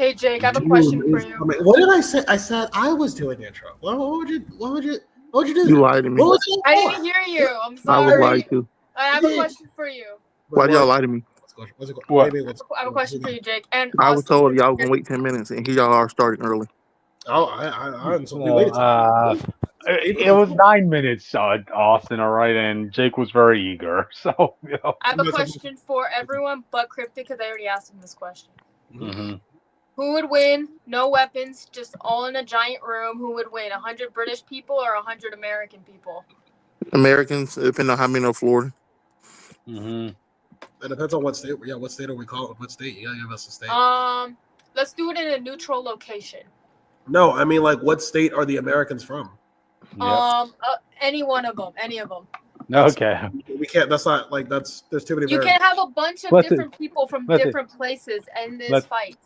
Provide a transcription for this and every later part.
Hey Jake, I have a question for you. What did I say? I said I was doing the intro. What would you do? You lied to me. I didn't hear you. I'm I was sorry. lied to. I have a question for you. Why'd y'all lie to me? What's it called? What? I have a question for you, Jake. And I was told y'all gonna wait 10 minutes, and here y'all are starting early. Oh, I we waited. It was 9 minutes, Austin. All right, and Jake was very eager. So I have a question for everyone but Cryptic because I already asked him this question. Mm-hmm. Who would win? No weapons, just all in a giant room. Who would win? 100 British people or 100 American people? Americans, depending on how many are Florida. Mm-hmm. It depends on what state. Yeah, what state are we calling? What state? You gotta give us a state. Let's do it in a neutral location. No, I mean like what state are the Americans from? Yep. Any one of them. Any of them. Okay. We can't. That's not like that's. There's too many. You can't have a bunch of different people from different places in this fight.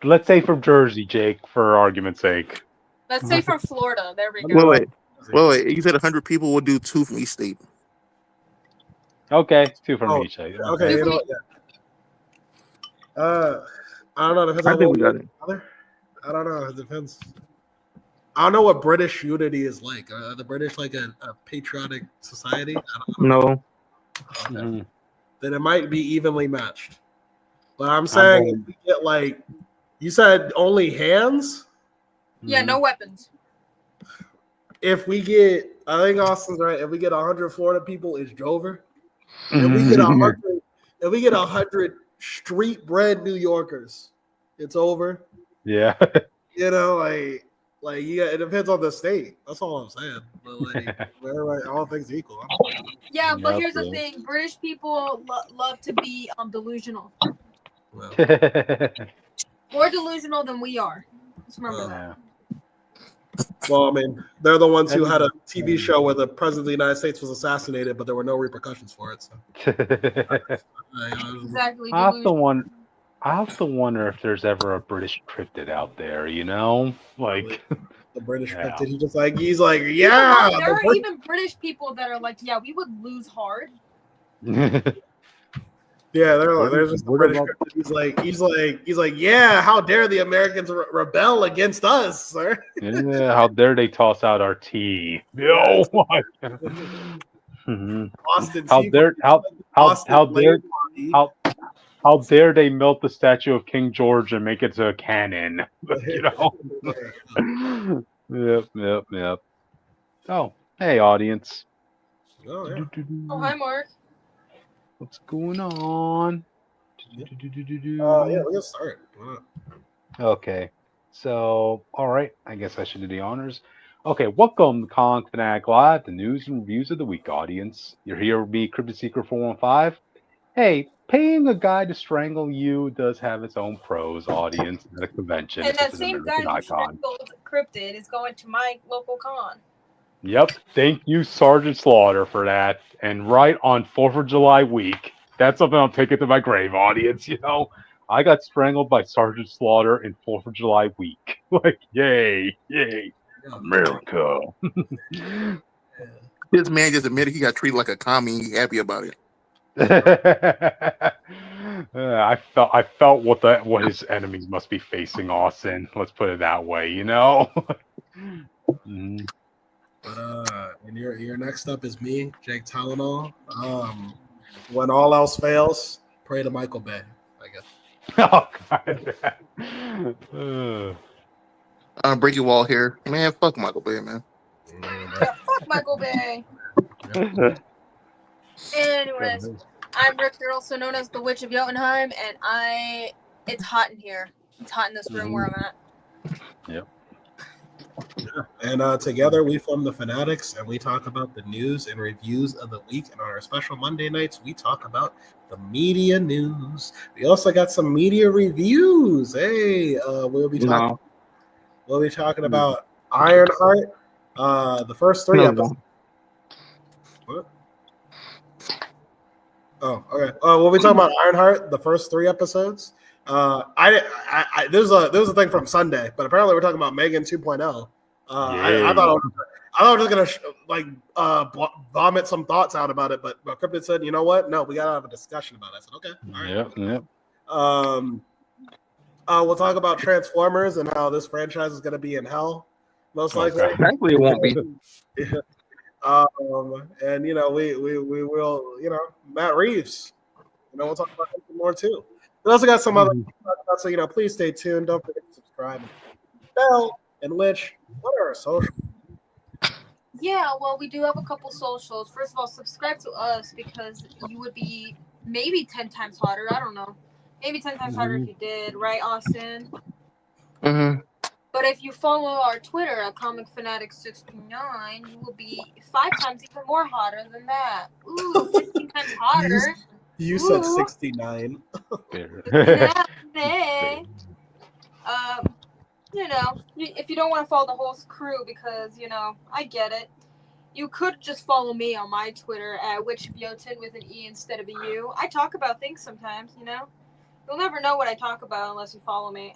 Let's say from Jersey, Jake, for argument's sake. Let's say from Florida. There we go. Wait. You said 100 people will do 2 from each state. Okay, 2 from each state. Okay, you know what? Yeah. I don't know. Depends I think we got it. I don't know. It depends. I don't know what British unity is like. Are the British like a patriotic society? I don't know. No. Okay. Mm-hmm. Then it might be evenly matched. But I'm saying if we get like, you said only hands? Yeah, no weapons. If we get, I think Austin's right. If we get 100 Florida people, it's Drover. If we get 100 street-bred New Yorkers, it's over. Yeah. You know, like yeah, it depends on the state. That's all I'm saying. But like, all things equal. Yeah, but here's the thing: British people love to be delusional. Well. More delusional than we are. Just remember that. Well, I mean, they're the ones who had a TV show where the president of the United States was assassinated, but there were no repercussions for it. So. Exactly. I have to wonder if there's ever a British cryptid out there, you know? Like the British cryptid, he's like, yeah. There are even British people that are like, yeah, we would lose hard. Yeah, there's just the British cryptid. He's like, yeah, how dare the Americans rebel against us, sir? Yeah, how dare they toss out our tea? Oh my God. Austin, how dare they melt the statue of King George and make it to a cannon? You know? Yep. Oh, hey, audience. Oh, yeah. Oh, hi, Mark. What's going on? Yeah, we'll get started. Okay. So, all right. I guess I should do the honors. Okay, welcome to Phanatic Live, the news and reviews of the week, audience. You're here with me, Cryptid Seeker 415. Hey, paying a guy to strangle you does have its own pros, audience, at a convention. And that same guy who strangled Cryptid is going to my local con. Yep. Thank you, Sergeant Slaughter, for that. And right on 4th of July week, that's something I'll take it to my grave, audience. You know, I got strangled by Sergeant Slaughter in 4th of July week. Like, yay, America. This man just admitted he got treated like a commie. He's happy about it. I felt what his enemies must be facing, Austin. Let's put it that way, you know. But and your next up is me, Jake Tylenol. When all else fails, pray to Michael Bay, I guess. Oh God. Breaking wall here, man. Fuck Michael Bay, man. Yeah, fuck Michael Bay. Anyways, I'm Rick, also known as the Witch of Jotunheim, and it's hot in here. It's hot in this room where I'm at. Yep. Yeah. And together we form the Phanatic, and we talk about the news and reviews of the week. And on our special Monday nights, we talk about the media news. We also got some media reviews. Hey, we'll be talking about Ironheart, the first 3 episodes. What? Oh, okay. We'll be talking about Ironheart, the first 3 episodes. There's a thing from Sunday, but apparently we're talking about Megan 2.0. I thought I was just gonna vomit some thoughts out about it, but Cryptid said, you know what? No, we gotta have a discussion about it. I said, okay, all right. Yep. We'll talk about Transformers and how this franchise is going to be in hell, most likely. Okay. Actually, it won't be. And we will, Matt Reeves. We'll talk about him more too. We also got some other stuff, so please stay tuned. Don't forget to subscribe. Bell and Lich, what are our socials? Yeah, well, we do have a couple socials. First of all, subscribe to us because you would be maybe 10 times hotter. I don't know. Maybe 10 times hotter if you did, right, Austin? Mm-hmm. But if you follow our Twitter at Comic Phanatic 69, you will be 5 times even more hotter than that. Ooh, 15 times hotter. You said 69. If you don't want to follow the whole crew because, I get it. You could just follow me on my Twitter at WitchofYoten with an E instead of a U. I talk about things sometimes, You'll never know what I talk about unless you follow me.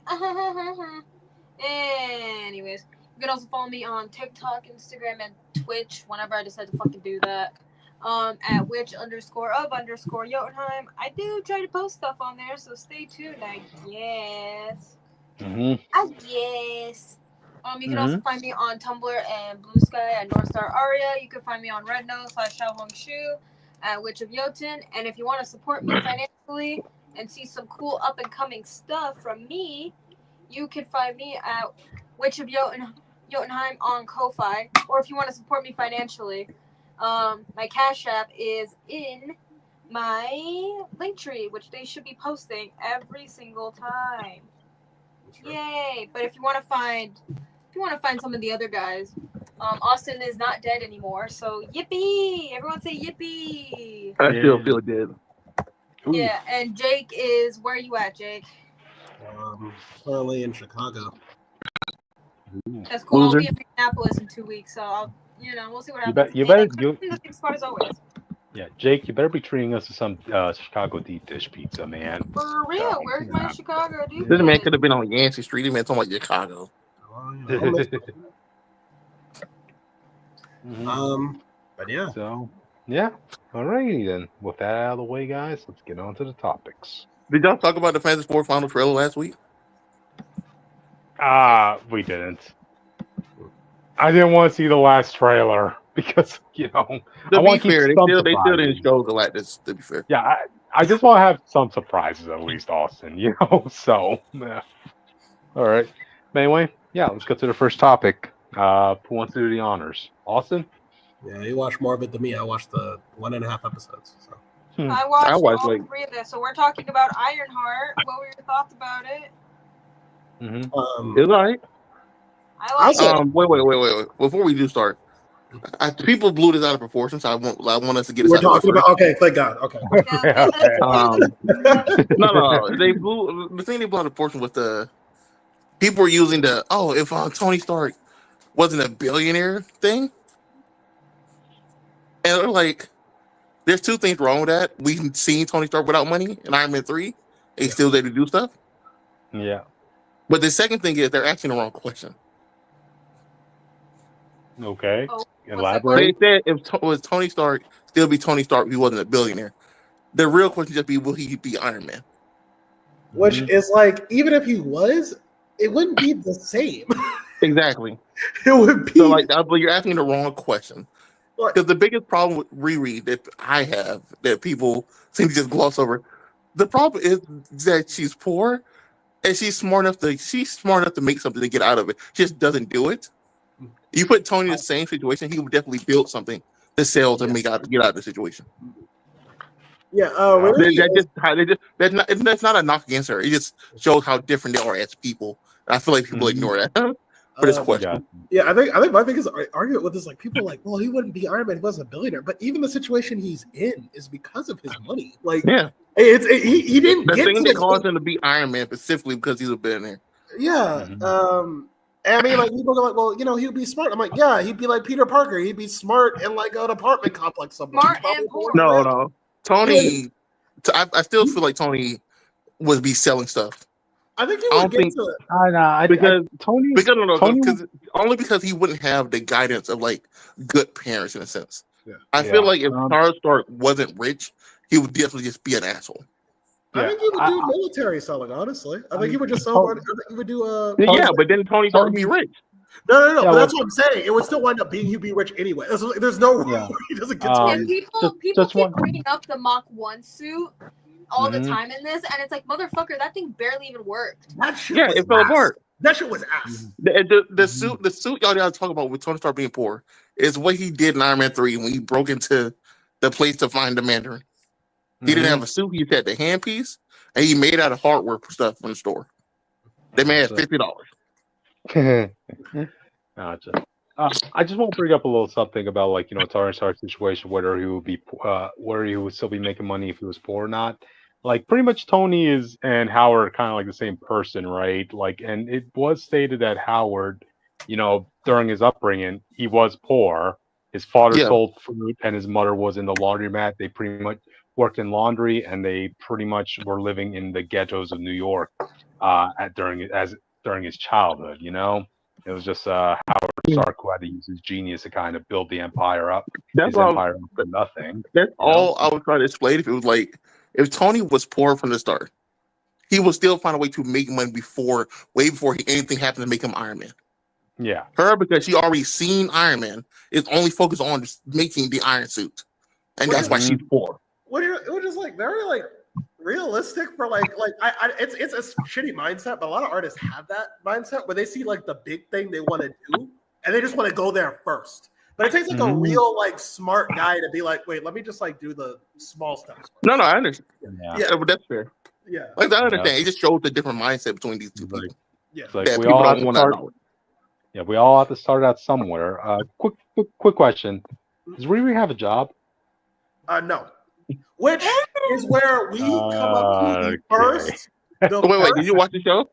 Anyways, you can also follow me on TikTok, Instagram, and Twitch whenever I decide to fucking do that. At witch_of_Jotunheim. I do try to post stuff on there, so stay tuned, I guess. I guess. You can also find me on Tumblr and Blue Sky at Northstar Aria. You can find me on Rednose/Xiaohongshu at Witch of Jotun. And if you want to support me financially and see some cool up-and-coming stuff from me, you can find me at Witch of Jotunheim on Ko-Fi. Or if you want to support me financially, my Cash App is in my Linktree, which they should be posting every single time. Sure. Yay! But if you want to find some of the other guys, Austin is not dead anymore, so yippee! Everyone say yippee! I still feel dead. Yeah, and Jake is where are you at, Jake? Currently in Chicago. That's cool. I'll be in Minneapolis in 2 weeks, so we'll see what happens. You better the same spot as always. Yeah, Jake, you better be treating us to some Chicago deep dish pizza, man. For real, where's my Chicago deep dish? This man could have been on Yancey Street. He meant talking about Chicago. But yeah. So, yeah. Alrighty then. With that out of the way, guys, let's get on to the topics. Did y'all talk about the Fantasy Four final trailer last week? We didn't. I didn't want to see the last trailer because, to I be want to fair, keep they still didn't show the like this, to be fair. Yeah, I just want to have some surprises at least, Austin, so yeah. All right. But anyway, yeah, let's go to the first topic. Who wants to do the honors? Austin? Yeah, you watched more of it than me. I watched the 1.5 episodes. So. I watched all 3 of this. So we're talking about Ironheart. What were your thoughts about it? It was all right. I like it. Wait. Before we do start, people blew this out of proportion, so I want us to get. We're talking about. Okay, thank God. Okay. No. They blew the thing. They blew out of proportion with the people were using the if Tony Stark wasn't a billionaire thing, and they're like, there's 2 things wrong with that. We've seen Tony Stark without money in Iron Man 3, and he's still able to do stuff. Yeah. But the second thing is they're asking the wrong question. Okay. Elaborate. They said was Tony Stark still be Tony Stark if he wasn't a billionaire. The real question just be, will he be Iron Man? Which is like, even if he was, it wouldn't be the same. Exactly. It would be. So but you're asking the wrong question. Because the biggest problem with Riri that I have that people seem to just gloss over, the problem is that she's poor and she's smart enough to make something to get out of it. She just doesn't do it. You put Tony in the same situation, he would definitely build something to sell to get out of the situation. Yeah, that's not a knock against her. It just shows how different they are as people. And I feel like people ignore that. But it's question. Yeah, I think my biggest argument with this, like, people are like, well, he wouldn't be Iron Man, he wasn't a billionaire. But even the situation he's in is because of his money. Like, he didn't the get thing to that caused him to be Iron Man specifically because he's a billionaire. Yeah. I mean, like, people go like, well, he'd be smart. I'm like, yeah, he'd be like Peter Parker. He'd be smart in like an apartment complex somewhere. Smart and poor. No. Tony, I still feel like Tony would be selling stuff. I think he would get to it. Only because he wouldn't have the guidance of like good parents in a sense. Yeah. I feel like if Charles Stark wasn't rich, he would definitely just be an asshole. I think he would do military selling. Honestly, I think he would just sell. I think he would do. But then Tony's going to be rich. No. But that's what I'm saying. It would still wind up being he'd be rich anyway. There's no he doesn't get to. And people keep bringing up the Mach 1 suit all the time in this, and it's like, motherfucker, that thing barely even worked. That shit it fell apart. That shit was ass. The suit y'all gotta talk about with Tony Stark being poor is what he did in Iron Man 3 when he broke into the place to find the Mandarin. He didn't have a suit. He had the handpiece, and he made out of hardware stuff from the store. They made it $50. Gotcha. I just want to bring up a little something about, like, Tony Stark's situation, whether he would still be making money if he was poor or not. Like, pretty much Tony and Howard are kind of like the same person, right? Like, and it was stated that Howard, during his upbringing, he was poor. His father sold fruit, and his mother was in the laundromat. They pretty much worked in laundry, and they pretty much were living in the ghettos of New York during his childhood. It was just Howard Stark who had to use his genius to kind of build the empire up. That's empire up for nothing. That's all I was trying to explain. If it was like, if Tony was poor from the start, he would still find a way to make money way before anything happened to make him Iron Man. Yeah. Her, because she already seen Iron Man, is only focused on just making the Iron Suit. And that's why she's poor. It was just like very like realistic for it's a shitty mindset, but a lot of artists have that mindset where they see like the big thing they want to do and they just want to go there first. But it takes like a real like smart guy to be like, wait, let me just like do the small steps first. No, I understand. Yeah, but that's fair. Yeah, like I understand. It just shows the different mindset between these two people. Yeah, like we all have to start. Yeah, we all have to start out somewhere. Quick question: does Riri have a job? No. Which is where we come up to first. Wait, did you watch the show?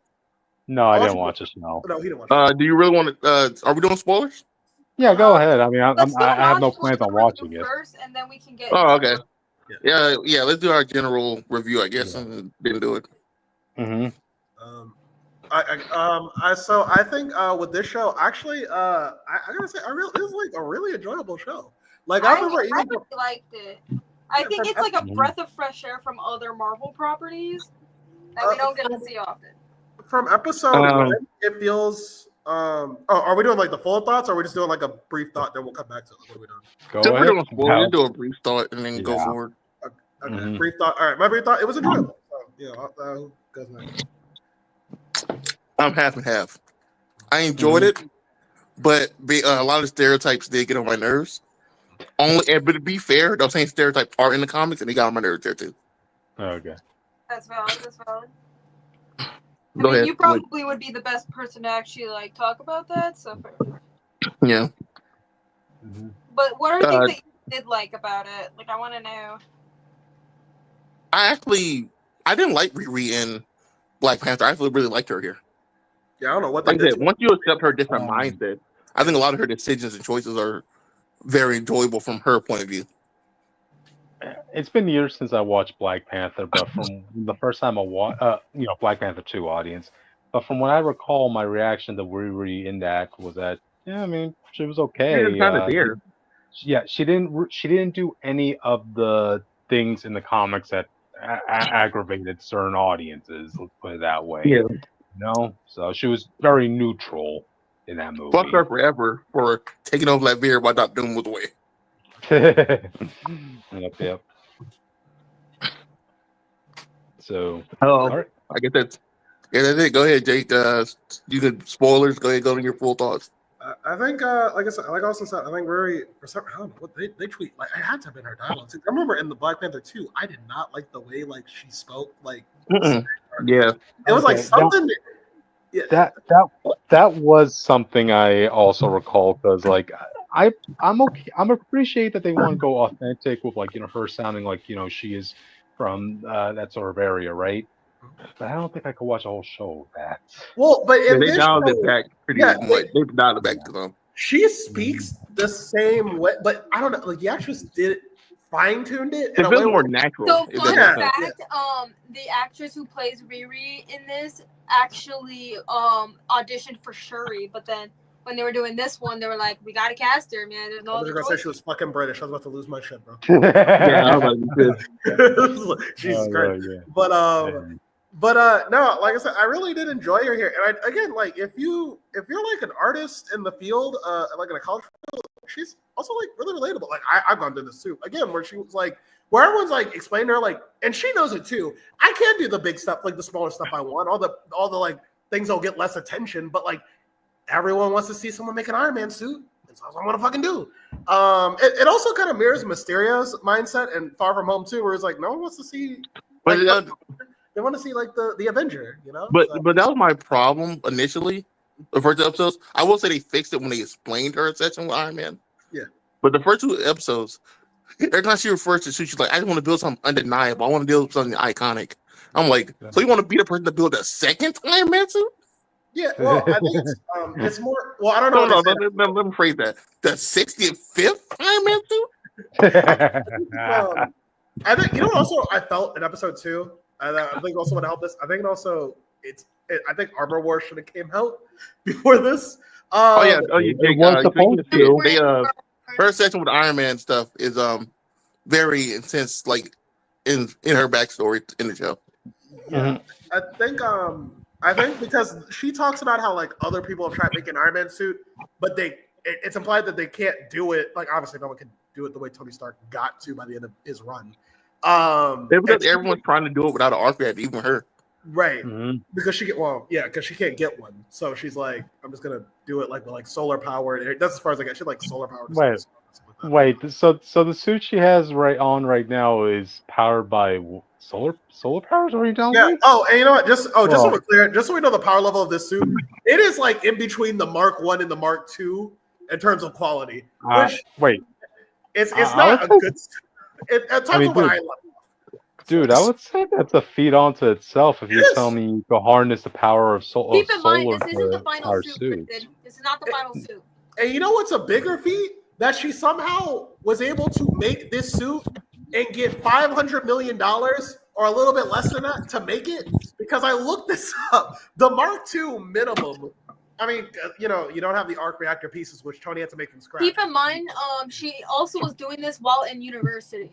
No, I didn't watch the show. No, he didn't watch it. Do you really want to? Are we doing spoilers? Yeah, go ahead. I mean, I have no plans on watching it. First, and then we can get. Oh, okay. Yeah. Let's do our general review, I guess, and then do it. So I think with this show, actually, I gotta say, it was like a really enjoyable show. Like I remember, I really liked it. I think it's like a breath of fresh air from other Marvel properties that we don't get to see often. From episode 1, it feels. Are we doing like the full thoughts, or are we just doing like a brief thought? Then we'll come back to it. What are we doing? We'll do a brief thought and then go forward. Okay, brief thought. All right, my brief thought. It was enjoyable. So, goes next. I'm half and half. I enjoyed it, but a lot of stereotypes did get on my nerves. But to be fair, those same stereotypes are in the comics, and they got on my nerves there too. Okay. That's valid. Go ahead. You probably would be the best person to actually like talk about that. So. Yeah. But what are things that you did like about it? Like, I want to know. I didn't like Riri in Black Panther. I actually really liked her here. Yeah, I don't know what. Like I said, once you accept her different mindset, I think a lot of her decisions and choices are very enjoyable from her point of view. It's been years since I watched Black Panther, but from the first time I watched, Black Panther 2 audience. But from what I recall, my reaction to Riri in that was that, she was okay. She was kind of there. Yeah, she didn't do any of the things in the comics that aggravated certain audiences. Let's put it that way. Yeah. So she was very neutral in that movie. Fuck her forever for taking over that beard while Dr. Doom was away. Yep. So, all right. I guess that's it. Go ahead, Jake. You can spoilers. Go ahead, go to your full thoughts. I think, like I said, like I also said, I think Riri, for some, I don't know what they tweet. Like, I had to have been her dialogue too. I remember in the Black Panther 2, I did not like the way like she spoke. Like, yeah, it was like something. That was something I also recall because like I'm okay. I'm appreciate that they want to go authentic with like her sounding like she is from that sort of area, right? But I don't think I could watch a whole show of that. Well, but they dialed it back pretty much. They dialed it back to them. She speaks the same way, but I don't know. Like the actress did fine-tuned it. It feels more natural. So fun fact, the actress who plays Riri in this actually auditioned for Shuri, but then when they were doing this one, they were like, "We gotta cast her, man. There's no I was other gonna say choice." she was fucking British. I was about to lose my shit, bro. Yeah, I was like, Jesus Oh, Christ. yeah. But no, like I said, I really did enjoy her here. And again, like if you're like an artist in the field, like in a college field, she's also like really relatable. Like I've gone through this too. Again, where she was like, where everyone's like explaining to her, like, and she knows it too. I can't do the big stuff, like the smaller stuff I want, all the like things that'll get less attention, but like everyone wants to see someone make an Iron Man suit. That's all I want to fucking do. It also kind of mirrors Mysterio's mindset and Far From Home too, where it's like no one wants to see. Like, they want to see like the Avenger, you know. But that was my problem initially. The first episodes, I will say they fixed it when they explained her obsession with Iron Man. Yeah. But the first 2 episodes, every time she refers to suit, she's like, "I just want to build something undeniable. I want to build something iconic." I'm like, so you want to be the person to build a second Iron Man suit? Yeah, well, I think it's more. Well, I don't know. No, let me phrase that. The 65th Iron Man suit. I think you know. Also, I felt in episode 2. I think also what helped this. I think I think Armor Wars should have came out before this. It was supposed to. Her section with Iron Man stuff is very intense, like in her backstory in the show. Yeah, I think because she talks about how like other people have tried making an Iron Man suit, but it's implied that they can't do it. Like obviously no one can do it the way Tony Stark got to by the end of his run. Because everyone's trying to do it without an arc reactor, even her. Right. Mm-hmm. Because she can't get one. So she's like, I'm just gonna do it like with like solar power. That's as far as I get. She like solar power. Wait. So the suit she has right now is powered by solar powers? Are you telling me? Yeah. Oh, and you know what? Just so we're clear, just so we know the power level of this suit, it is like in between the Mark 1 and the Mark 2 in terms of quality. It's not a good. At times what I love. Dude, I would say that's a feat onto itself if you're telling me you can harness the power of solar. Keep in mind, this isn't the final suit. This is not the final suit. And you know what's a bigger feat? That she somehow was able to make this suit and get $500 million or a little bit less than that to make it. Because I looked this up. The Mark II minimum. I mean, you know, you don't have the arc reactor pieces, which Tony had to make from scratch. Keep in mind, she also was doing this while in university.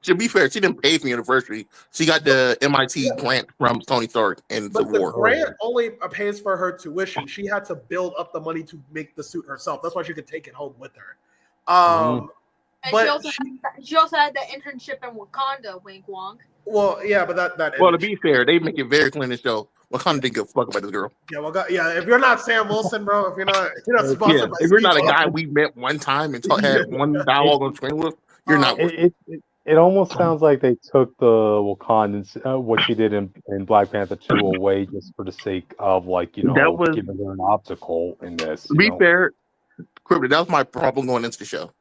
To be fair, she didn't pay for university. She got the MIT grant from Tony Stark and the war. The grant only pays for her tuition. She had to build up the money to make the suit herself. That's why she could take it home with her. And she also had the internship in Wakanda, wink wonk. Well, yeah, but that. Well, to be fair, they make it very clear in the show. Wakanda didn't give a fuck about this girl. Yeah, if you're not Sam Wilson, bro, if you're not sponsored by if you're not a guy we met one time and had one dialogue on screen with, you're not. It almost sounds like they took the Wakandans, what she did in Black Panther 2 away just for the sake of, like, giving her an obstacle in this. To be fair, Crypto, that was my problem going into the show.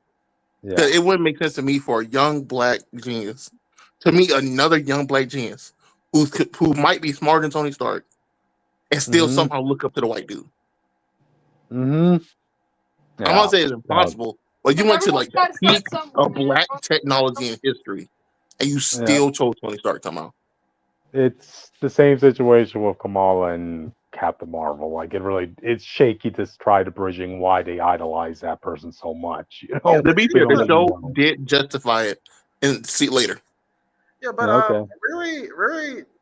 Yeah. It wouldn't make sense to me for a young black genius to meet another young black genius who might be smarter than Tony Stark and still somehow look up to the white dude. Yeah, I'm not saying it's impossible. But you went to like the peak of black technology in history, and you still chose Tony Stark somehow. It's the same situation with Kamala and Captain Marvel. Like it's shaky to try to bridging why they idolize that person so much. You know, to be fair, the show did justify it, and see it later. Yeah, but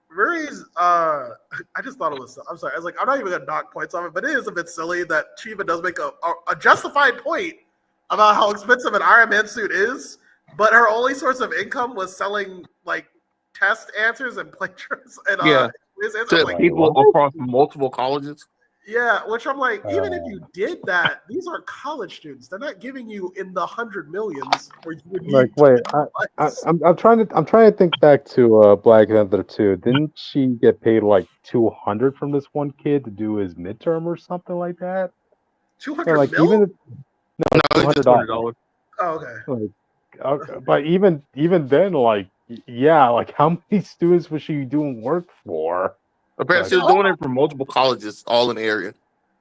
Riri's, I just thought it was. I'm sorry. I was like, I'm not even gonna knock points on it, but it is a bit silly that she even does make a justified point about how expensive an Iron Man suit is, but her only source of income was selling like test answers and plagiarism and to people across multiple colleges. Yeah, which I'm like, even if you did that, these are college students. They're not giving you in the 100 millions. Where you would need I'm trying to think back to Black Panther 2. Didn't she get paid like $200 from this one kid to do his midterm or something like that? $200 million? No, $200. Oh, okay. But even then, like, like how many students was she doing work for? Apparently, she was doing it for multiple colleges, all in the area.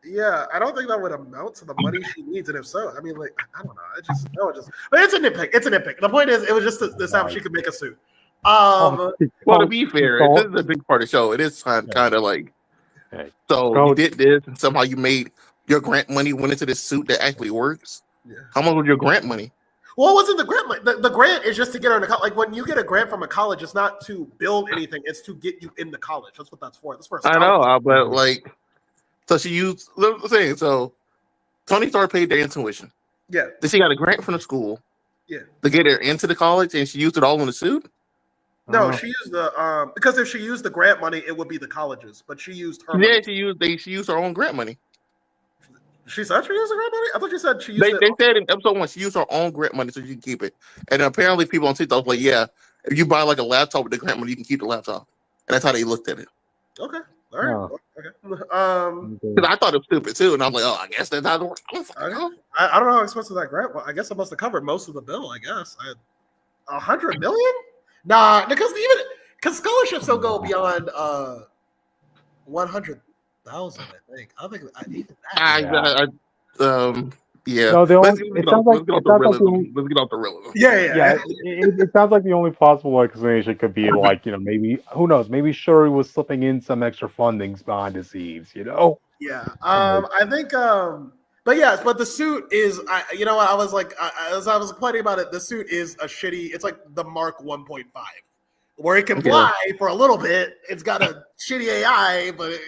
Yeah, I don't think that would amount to the money she needs, and if so, I mean, like, I don't know. But it's a nitpick. The point is, it was just this time she could make a suit. Well, to be fair, this is a big part of the show. It is kind of like Okay. So you did this, and somehow you made your grant money went into this suit that actually works. Yeah. How much was your grant money? Well, it wasn't the grant money. The grant is just to get her into college. Like when you get a grant from a college, it's not to build anything; it's to get you into college. That's what that's for. That's for a I scholarship. know, but like, so she used the thing. So Tony Stark paid their tuition. Yeah. Then she got a grant from the school. Yeah. To get her into the college, and she used it all in the suit. No, she used the because if she used the grant money, it would be the colleges. But she used her. Yeah, money. she used her own grant money. She said she used the grant money. I thought you said she used. They said in episode 1 she used her own grant money so she can keep it. And apparently people on TikTok were like, yeah, if you buy like a laptop with the grant money, you can keep the laptop. And that's how they looked at it. Okay. All right. Okay. Because I thought it was stupid too, and I'm like, oh, I guess that's how it works. I don't know how expensive that grant was. I guess it must have covered most of the bill. I guess 100 million. Nah, because scholarships don't go beyond 100,000. I think. I think even that. Yeah. No, let's get off the realism. Yeah. It sounds like the only possible explanation could be like, maybe, who knows, maybe Shuri was slipping in some extra fundings behind the scenes, Yeah. I think but yes, but the suit is I was like as I was complaining about it, the suit is a shitty, it's like the Mark 1.5. Where it can fly for a little bit. It's got a shitty AI, but it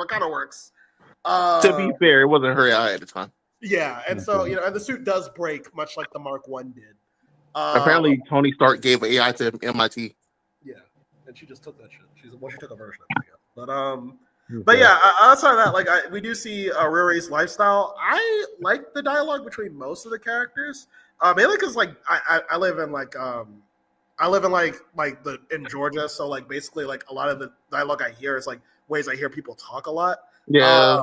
kind of works. To be fair, it wasn't her AI at the time. Yeah, and so and the suit does break, much like the Mark 1 did. Apparently, Tony Stark gave AI to MIT. Yeah, and she just took that shit. She took a version of it. But yeah, outside of that, like we do see Riri's lifestyle. I like the dialogue between most of the characters, mainly because like I live in like in Georgia, so like basically like a lot of the dialogue I hear is like ways I hear people talk a lot. Yeah.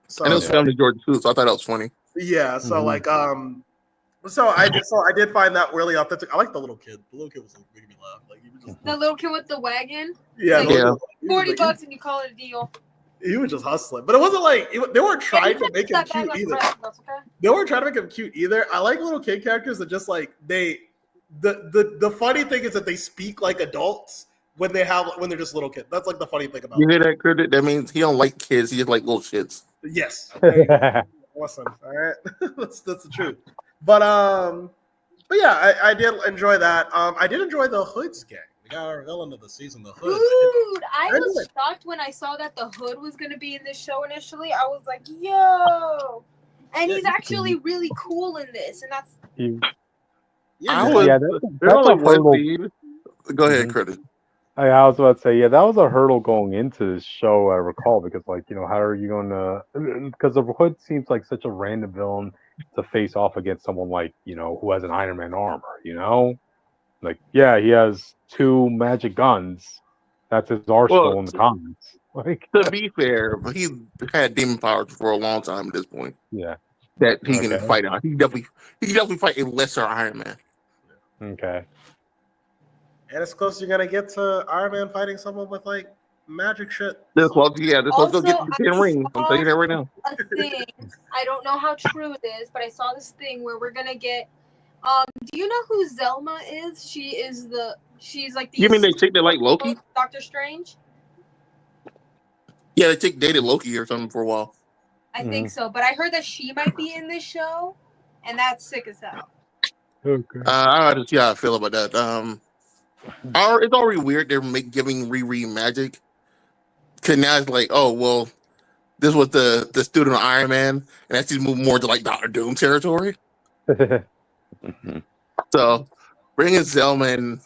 So and it was family Georgia too, so I thought that was funny. Yeah, so like so I did find that really authentic. I like the little kid. The little kid was making me laugh. Like he was just the little kid with the wagon. Yeah, like, $40 and you call it a deal. He was just hustling, but it wasn't like they weren't trying to make him cute either. They weren't trying to make him cute either. I like little kid characters that just like the funny thing is that they speak like adults when they're just little kids. That's like the funny thing about you hear that, Critic? That means he don't like kids. He just like little shits. Yes. Awesome. All right. that's the truth. But yeah, I did enjoy that. I did enjoy the Hood's gang. We got our villain of the season, the Hood. Dude, I was shocked when I saw that the Hood was gonna be in this show initially. I was like, yo. And he's actually really cool in this, and that's that's a hurdle. Go ahead, Critic. I was about to say, that was a hurdle going into this show, I recall, because, like, how are you going to... Because the Hood seems like such a random villain to face off against someone like, who has an Iron Man armor, Like, yeah, he has 2 magic guns. That's his arsenal in the comics. Like, to be fair, but he had demon powers for a long time at this point. Yeah. That he can fight on. He can definitely fight a lesser Iron Man. Okay. And it's close you're gonna get to Iron Man fighting someone with like magic shit. This close, this close to get the 10 ring. I'm telling you that right now. A thing, I don't know how true it is, but I saw this thing where we're gonna get. Do you know who Zelma is? She's like the. You mean they chick that like Loki? Doctor Strange. Yeah, the chick dated Loki or something for a while. I think so, but I heard that she might be in this show, and that's sick as hell. Okay. I just how I feel about that. It's already weird they're giving Riri magic. Cause now it's like, oh well, this was the student of Iron Man, and that's just moved more to like Doctor Doom territory. So bringing Zelma and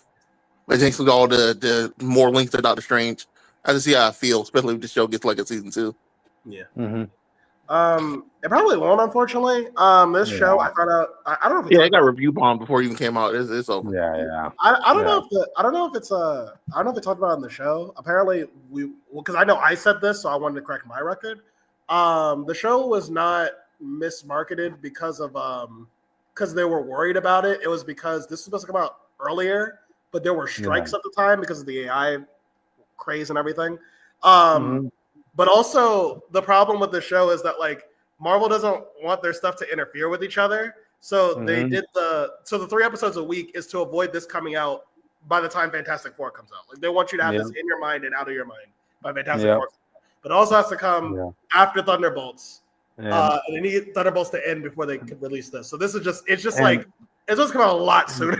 essentially all the more links to Doctor Strange, I just see how I feel, especially if the show gets like a season 2. Yeah. It probably won't, unfortunately. This show, I found out. I don't know if it got review bombed before it even came out. It's over. Yeah. I don't know if it's they talked about it on the show. Apparently, because I know I said this, so I wanted to correct my record. The show was not mismarketed because they were worried about it. It was because this was supposed to come out earlier, but there were strikes at the time because of the AI craze and everything. But also, the problem with the show is that like Marvel doesn't want their stuff to interfere with each other, so they did the 3 episodes a week is to avoid this coming out by the time Fantastic Four comes out. Like they want you to have this in your mind and out of your mind by Fantastic Four. but it also has to come after Thunderbolts. And they need Thunderbolts to end before they can release this. So this is just it's just come out a lot sooner.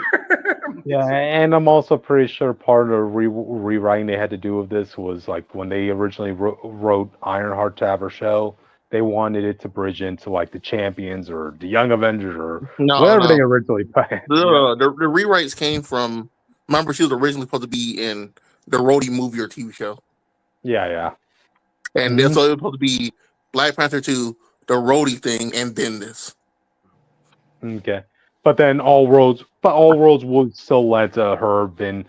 Yeah, and I'm also pretty sure part of the rewriting they had to do with this was like when they originally wrote Ironheart to have her show, they wanted it to bridge into like the Champions or the Young Avengers or whatever they originally planned. The rewrites came from. Remember, she was originally supposed to be in the Rhodey movie or TV show. Yeah. And so it was supposed to be Black Panther 2, the Rhodey thing, and then this. Okay, but then all roads would still lead to her being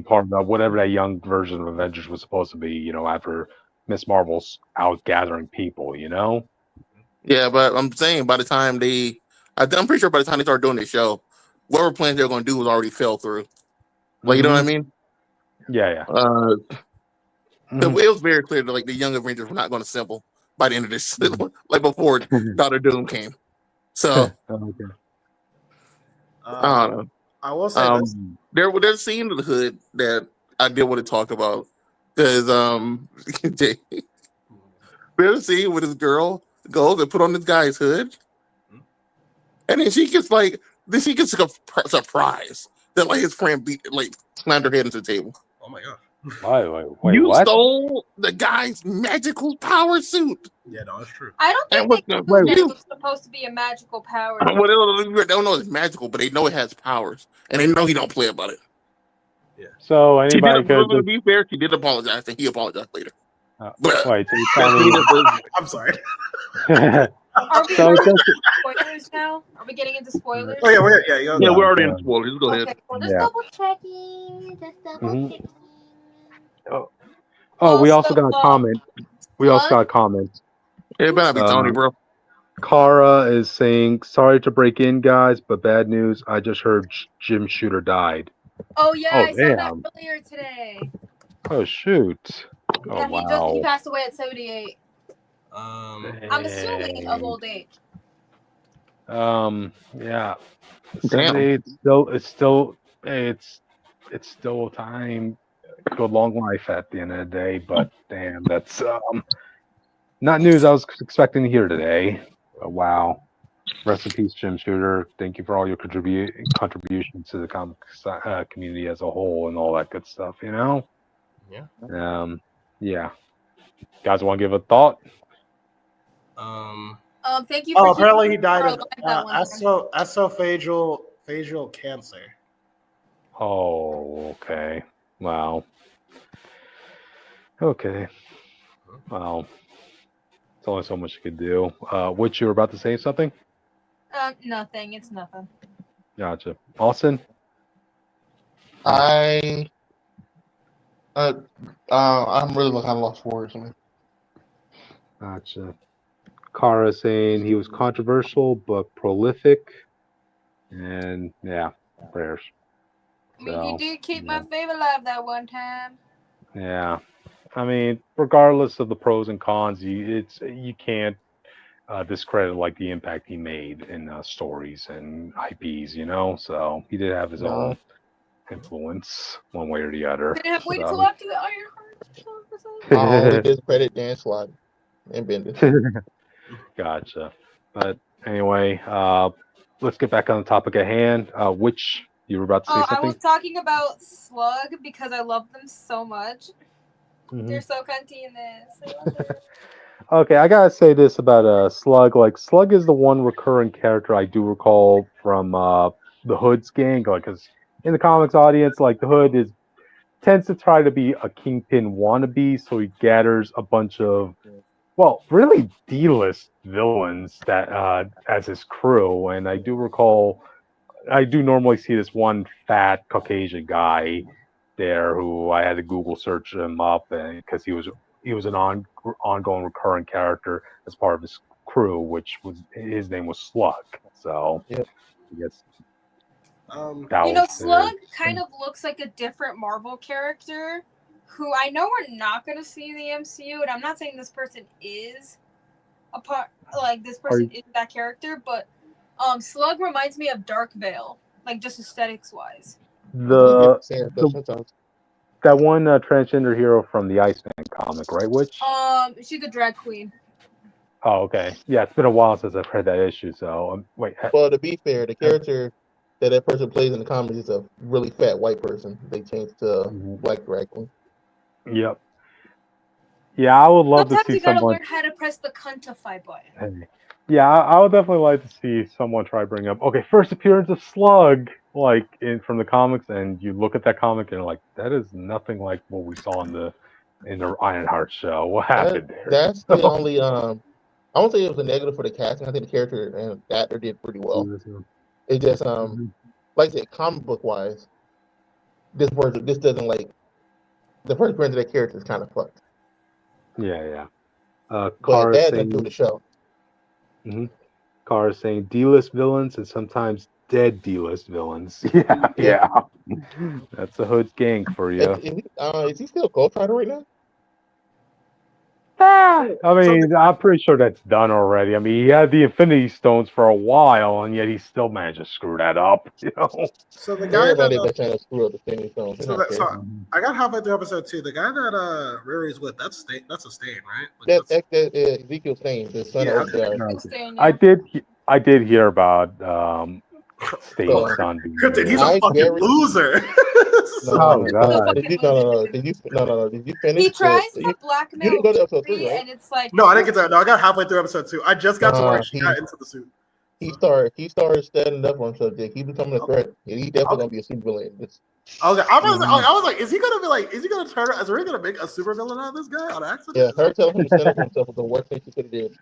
part of whatever that young version of Avengers was supposed to be. After Miss Marvel's out gathering people. Yeah, but I'm saying by the time I'm pretty sure by the time they started doing the show, whatever plans they were going to do was already fell through. Like, you know what I mean? Yeah. It was very clear that like the Young Avengers were not going to assemble by the end of this, like before Doctor Doom came. So I don't know. I will say this: there's a scene in the hood that I did want to talk about because there's a scene where this girl goes and put on this guy's hood, and then she gets a surprise that like his friend slammed her head into the table. Oh my god! Wait, you what? stole the guy's magical power suit. Yeah, no, that's true. I don't think it was supposed to be a magical power. Well, they don't know it's magical, but they know it has powers, and they know he don't play about it. Yeah. So anybody to be fair, she did apologize, and he apologized later. Wait, I'm sorry. Are we spoilers now? Are we getting into spoilers? Oh yeah, we're already in spoilers. Go ahead. Well, just double checking. We also got a comment. Yeah, it better be Tony, bro. Kara is saying, "Sorry to break in, guys, but bad news. I just heard Jim Shooter died." Oh yeah, I saw that earlier today. Oh shoot! Yeah, he passed away at 78. I'm assuming of old age. Yeah. Damn. It's still time to a long life at the end of the day, but damn, that's not news I was expecting to hear today. Wow. Rest in peace, Jim Shooter. Thank you for all your contributions to the comic community as a whole and all that good stuff, Yeah. Yeah. Guys want to give a thought? Thank you for apparently he died of esophageal cancer. Oh, okay. Wow. Okay. Wow. There's only so much you could do. Which you were about to say something? Nothing. It's nothing. Gotcha. Austin? I'm really kind of lost for words. Gotcha. Kara saying he was controversial but prolific. And yeah, prayers. I mean, he did keep my fave alive that one time. Yeah. I mean, regardless of the pros and cons, you can't discredit like the impact he made in stories and IPs, So he did have his own influence, one way or the other. Did it have wait until after the Ironheart? All discredit Dan Slide and Bendis. Gotcha. But anyway, let's get back on the topic at hand. Which you were about to say something? I was talking about Slug because I love them so much. Mm-hmm. They're so cunty in this. Okay, I gotta say this about Slug. Like, Slug is the one recurring character I do recall from the Hood's gang. Like, because in the comics audience, like the Hood tends to try to be a Kingpin wannabe, so he gathers a bunch of really D-list villains that as his crew. And I do normally see this one fat Caucasian guy there who I had to Google search him up because he was an ongoing recurring character as part of his crew, which was his name was Slug. So I guess Slug kind of looks like a different Marvel character who I know we're not going to see in the MCU, and I'm not saying this person is is that character, but Slug reminds me of Dark Veil, like just aesthetics wise. that one transgender hero from the Iceman comic, right? Which? She's a drag queen. Oh, okay. Yeah, it's been a while since I've read that issue. So wait. Well, to be fair, the character that person plays in the comics is a really fat white person. They changed to black drag queen. Yep. Yeah, I would love to Sometimes see you gotta someone. learn how to press the quantify button. Yeah, I would definitely like to see someone try to bring up. Okay, first appearance of Slug, like from the comics, and you look at that comic and you're like, that is nothing like what we saw in the Ironheart show. What happened there? That's the only I won't say it was a negative for the casting. I think the character and the actor did pretty well. It just like I said, comic book wise, this doesn't like the first appearance of that character is kind of fucked. Yeah. But that doesn't do the show. Car saying D-list villains and sometimes dead D-list villains. Yeah. That's a hood gank for you. Is he still Ghost Rider right now? I mean, I'm pretty sure that's done already. I mean, he had the Infinity Stones for a while, and yet he still managed to screw that up. So the guy everybody's trying to screw up the Infinity Stones. So I got halfway through episode 2. The guy that Riri's with, that's a Stain, right? Like, that's Ezekiel Stain, the son of the. I did hear about Stain's son. He's a fucking loser. No. Did you finish? He tries to blackmail. You didn't go to episode 3, right? And it's like no, I didn't get that. No, I got halfway through episode 2. I just got to where she got into the suit. He started standing up on subject. He's becoming a threat. And he definitely gonna be a supervillain. Okay, I was like, is he gonna turn? Is Ray gonna make a supervillain out of this guy on accident? Yeah, her telling him to stand up for himself was the worst thing she could have did.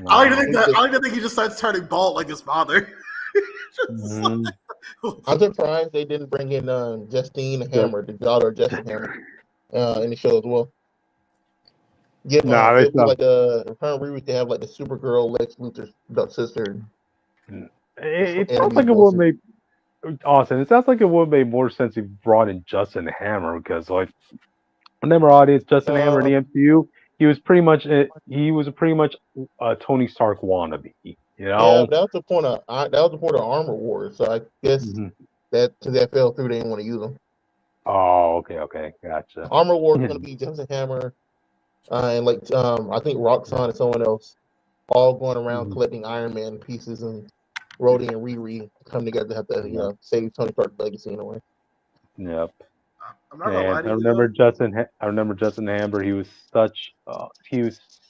I don't even think he just starts turning bald like his father. I'm surprised they didn't bring in Justine Hammer, the daughter of Justin Hammer, in the show as well. Yeah, like her and Reeves to have like the Supergirl Lex Luthor's sister. It sounds like it would make Austin. It sounds like it would make more sense if you brought in Justin Hammer because, like, remember, audience, Justin Hammer in the MCU, he was pretty much a Tony Stark wannabe. You know, yeah, that was the point of Armor Wars. So I guess that fell through. They didn't want to use them. Oh, okay, gotcha. Armor Wars is going to be Justin Hammer, and like I think Roxxon and someone else, all going around collecting Iron Man pieces, and Rhodey and Riri come together to have to save Tony Stark's legacy in a way. Yep. I'm not gonna lie to I remember Justin Hammer. He was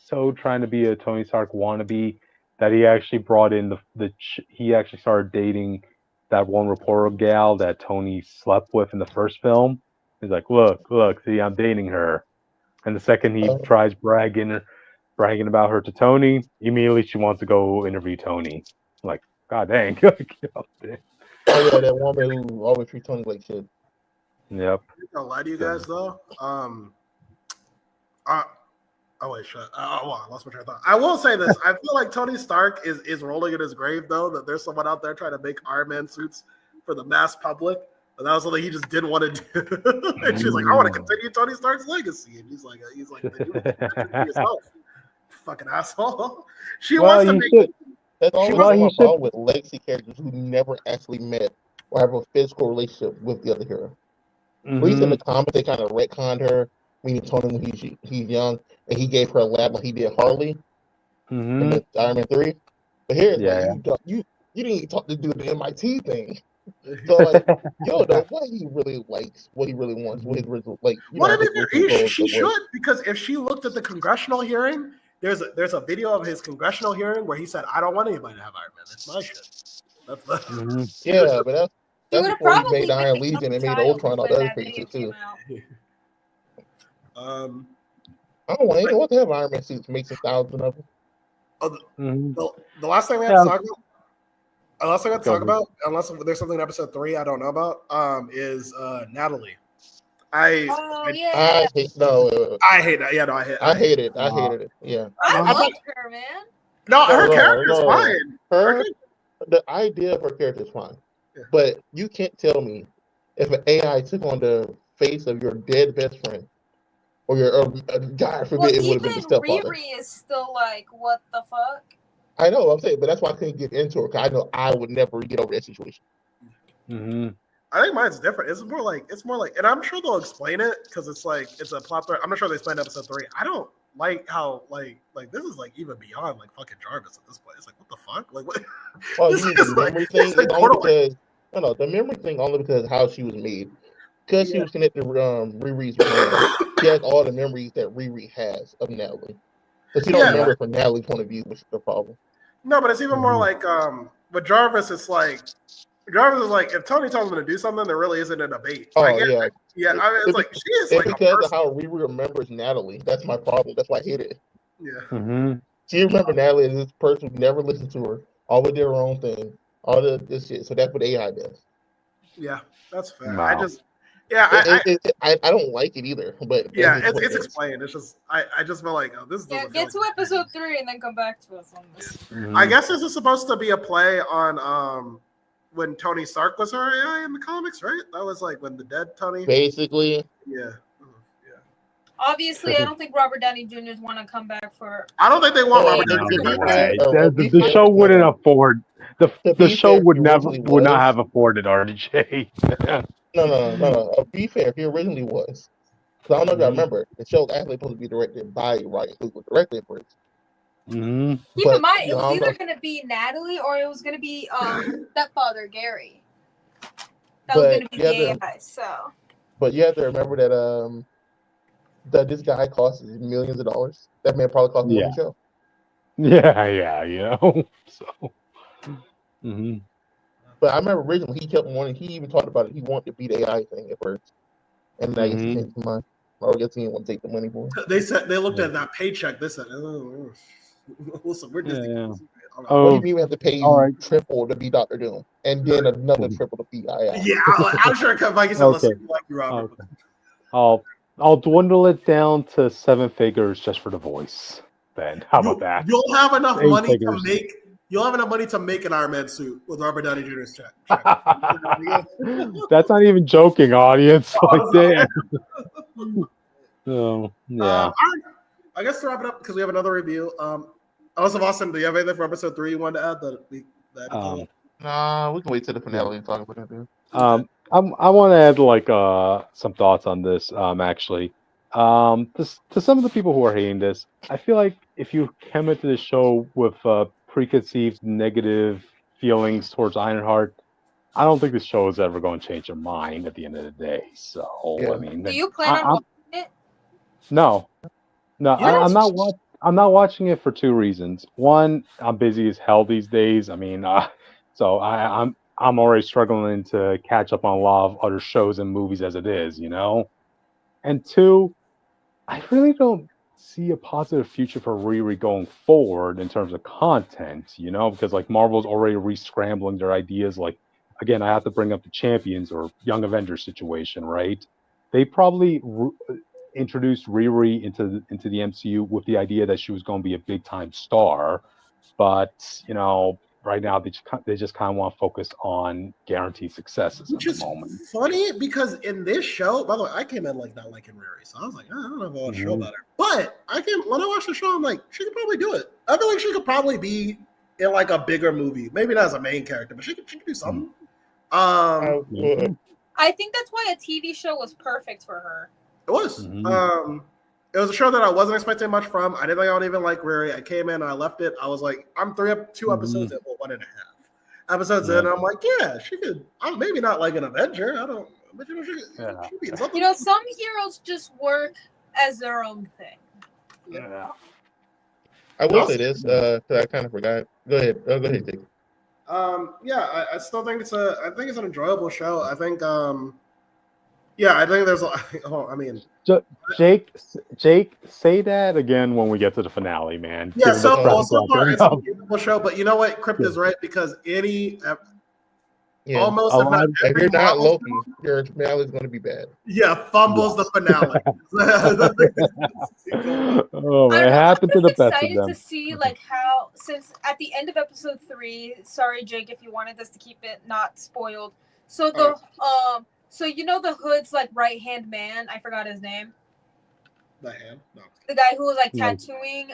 so trying to be a Tony Stark wannabe that he actually brought in he actually started dating that one reporter gal that Tony slept with in the first film. He's like, look, see, I'm dating her. And the second he tries bragging about her to Tony, immediately she wants to go interview Tony. Like, god dang. Oh yeah, that woman who always treats Tony like shit. Yep. I'm not gonna lie to you guys though. Oh wait, shut. I lost my train of thought. I will say this: I feel like Tony Stark is rolling in his grave, though. That there's someone out there trying to make Iron Man suits for the mass public, and that was something he just didn't want to do. And she's like, "I want to continue Tony Stark's legacy," and he's like, yourself, fucking asshole. She wants to make. That's always my problem with legacy characters who never actually met or have a physical relationship with the other hero. At least in the comics, they kind of retconned her, meaning Tony when he's young, and he gave her a lab like he did Harley in the Iron Man 3. But here, you didn't even talk to do the MIT thing. So like, you don't know what he really likes, what he really wants, what his like. She should, because if she looked at the congressional hearing, there's a video of his congressional hearing where he said, "I don't want anybody to have Iron Man. It's my shit." Yeah, but that's before he made Iron Legion and made Ultron all the other crazy shit too. I don't want anyone to have Iron Man suits. Make some thousands of them. The last thing we have to talk about. Unless I got to talk about, unless there's something in episode 3 I don't know about, is Natalie. I hate that. Yeah, no, I hate it. I hated it. Yeah. I like her, man. No, her character's fine. The idea of her character is fine. Yeah. But you can't tell me if an AI took on the face of your dead best friend, or God forbid, it would have been the stepfather. Riri is still like, what the fuck? I know, I'm saying, but that's why I couldn't get into her, because I know I would never get over that situation. I think mine's different. It's more like, and I'm sure they'll explain it because it's a plot thread. I'm not sure they explained episode 3. I don't like how like this is like even beyond like fucking Jarvis at this point. It's like, what the fuck? Like what? Oh, you mean the memory thing? It's only because the memory thing only because of how she was made. Because she was connected to Riri's brain. She has all the memories that Riri has of Natalie. But she don't remember from Natalie's point of view, which is the problem. No, but it's even more like with Jarvis, it's like Jarvis is like, if Tony tells him to do something, there really isn't a debate. Oh, I mean, it's like she is like because of how Riri remembers Natalie. That's my problem. That's why I hate it. Yeah. She remembers Natalie as this person who never listened to her, always did her own thing, all this shit. So that's what AI does. Yeah, that's fair. Wow. I don't like it either. But it's explained. It's just I just feel like this. Get to episode 3 and then come back to us on this. I guess this is supposed to be a play on when Tony Stark was her AI in the comics, right? That was like when the dead Tony. Basically. Yeah. Obviously, I don't think Robert Downey Jr.'s want to come back for. I don't think they want Robert Downey Jr. The show wouldn't afford the show would not have afforded RDJ. No. Be fair, he originally was. So I don't know if y'all remember. The show was actually supposed to be directed by Ryan Coogler, directed for it. Keep in mind, it was either going to be Natalie or it was going to be stepfather Gary. That was going to be the AI. So. But you have to remember that this guy costs millions of dollars. That man probably cost more than the show. Yeah, you know. So. But I remember originally he kept wanting. He even talked about it. He wanted to be the AI thing at first, and now he changed his mind. Or I guess he didn't want to take the money for it. They looked at that paycheck. They said, "Listen, we're just." What do you mean we have to pay triple to be Dr. Doom, and then another triple to be AI? Yeah, I'm sure Mikey said, "Listen, like you, Robert." Okay. I'll dwindle it down to 7 figures just for the voice. Then how about that? You'll have enough money to make. You'll have enough money to make an Iron Man suit with Robert Downey Jr.'s check. That's not even joking, audience. Like, damn. So, yeah. I guess to wrap it up, because we have another review. Also, Austin, do you have anything for episode 3 you wanted to add? Nah, we can wait till the finale and talk about it. I want to add some thoughts on this. Actually, to some of the people who are hating this, I feel like if you came into the show with preconceived negative feelings towards Ironheart, I don't think the show is ever going to change your mind at the end of the day. So, I mean, do you plan on watching it? No, I'm not. I'm not watching it for 2 reasons. One, I'm busy as hell these days. I mean, so I'm already struggling to catch up on a lot of other shows and movies as it is, you know. And 2, I really don't see a positive future for Riri going forward in terms of content, you know, because like Marvel's already re-scrambling their ideas. Like, again, I have to bring up the Champions or Young Avengers situation, right? They probably introduced Riri into the MCU with the idea that she was going to be a big time star, but you know, right now they just kind of want to focus on guaranteed successes at the moment. Funny because in this show, by the way, I came in like not liking Riri, so I was like, I don't know if I want to show about her. But when I watched the show, I'm like, she could probably do it. I feel like she could probably be in like a bigger movie, maybe not as a main character, but she could do something. I think that's why a TV show was perfect for her. It was. It was a show that I wasn't expecting much from. I didn't think I would even like Riri. I came in and I left it. I was like, I'm 2 episodes in, well, 1.5 episodes in. And I'm like, yeah, she could. Maybe not like an Avenger. I don't. But you know, she could be in something. You know, some heroes just work as their own thing. Yeah. I will say this because I kind of forgot. Go ahead. Go ahead, Jake. I still think it's an enjoyable show. I think. I think there's. I mean, Jake, say that again when we get to the finale, man. Yeah, so far it's a beautiful show, but you know what? Crypt is right because almost if not if you're not Loki, your finale is going to be bad. Yeah, fumbles the finale. It happened to the best of them. I'm excited to see like how, since at the end of episode 3. Sorry, Jake, if you wanted us to keep it not spoiled. So So you know the Hood's like right hand man? I forgot his name. The hand? No. The guy who was like tattooing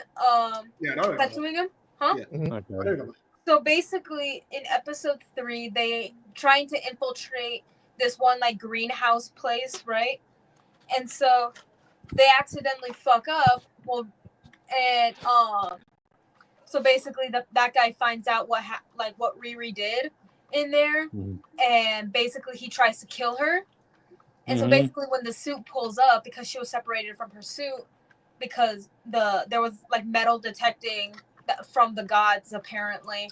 tattooing him? Huh? Yeah. Okay. So basically in episode 3 they trying to infiltrate this one like greenhouse place, right? And so they accidentally fuck up. Well, and so basically that guy finds out what Riri did in there, and basically he tries to kill her. And so basically when the suit pulls up, because she was separated from her suit, because there was like metal detecting from the gods apparently.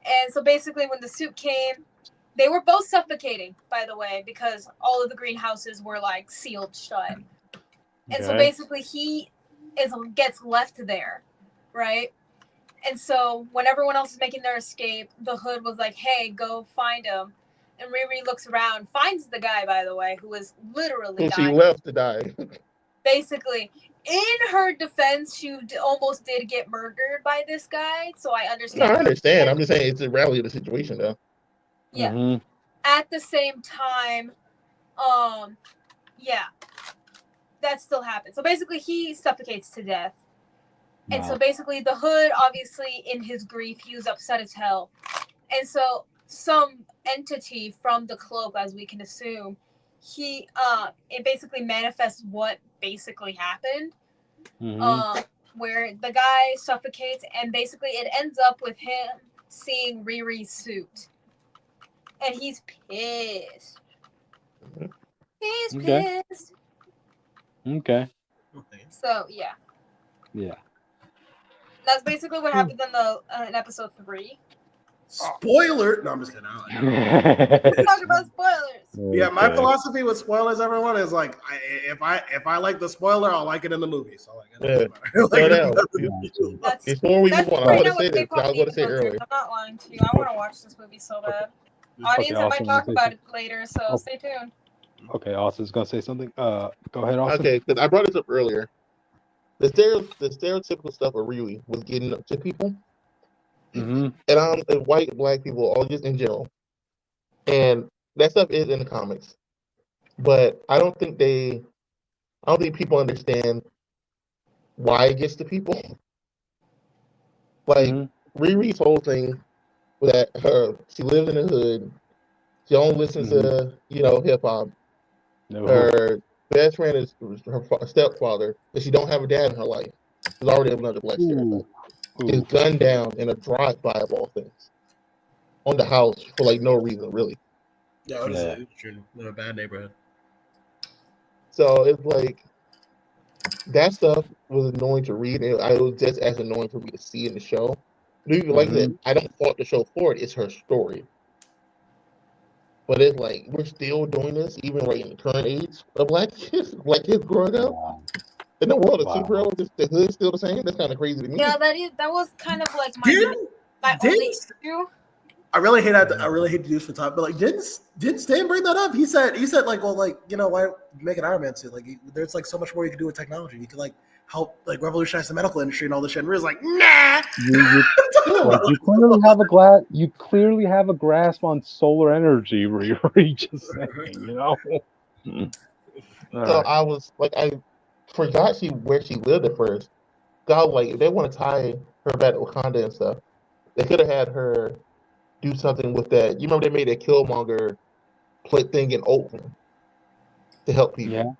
And so basically when the suit came, they were both suffocating, by the way, because all of the greenhouses were like sealed shut. And so basically he gets left there, right? And so when everyone else is making their escape, the Hood was like, hey, go find him. And Riri looks around, finds the guy, by the way, who is literally dying. She left to die. Basically, in her defense, she almost did get murdered by this guy, so I understand. No, I understand. I'm just saying it's a rally of the situation, though. Yeah. At the same time, yeah, that still happened. So basically, he suffocates to death. Wow. And so basically, the Hood, obviously, in his grief, he was upset as hell. And so some entity from the cloak, as we can assume, it basically manifests what basically happened, where the guy suffocates, and basically it ends up with him seeing Riri's suit, and he's pissed. He's pissed. Okay. So yeah. That's basically what happened in episode 3. Spoiler! No, I'm just kidding. Talk about spoilers. Yeah, my philosophy with spoilers, everyone, is like, if I like the spoiler, I'll like it in the movie. So before we move on, I want to say this. I was going to say earlier. I'm not lying to you. I want to watch this movie so bad. Audience, I might talk about it later, so stay tuned. Okay, Austin's going to say something. Go ahead, Austin. Okay, because I brought this up earlier. The stereotypical stuff of Riri was getting up to people. And white and black people, all just in general, and that stuff is in the comics, but I don't think people understand why it gets to people. Like Riri's whole thing that she lives in the hood, she only listens to hip hop. Her best friend is her stepfather, but she don't have a dad in her life. There's already another black stereotype. Is gunned down in a drive-by of all things on the house for like no reason, really. Yeah, it's true. In a bad neighborhood. So it's like that stuff was annoying to read, and it was just as annoying for me to see in the show. Like that, I don't fault the show for it. It's her story, but it's like we're still doing this, even like in the current age of black kids growing up. In the world of superheroes, the hood's still the same. That's kind of crazy to me. Yeah, that was kind of like my only issue. I really hate to do this for time, but like, didn't Stan bring that up? He said like, well, like, why make an Iron Man suit? Like, there's like so much more you can do with technology. You can like help like revolutionize the medical industry and all this shit. And Riri's like, nah. You clearly have a grasp on solar energy, Riri. Just saying, So I was like, I forgot where she lived at first. God, like if they want to tie her back to Wakanda and stuff, they could have had her do something with that. You remember they made a Killmonger plate thing in Oakland to help people. Yeah.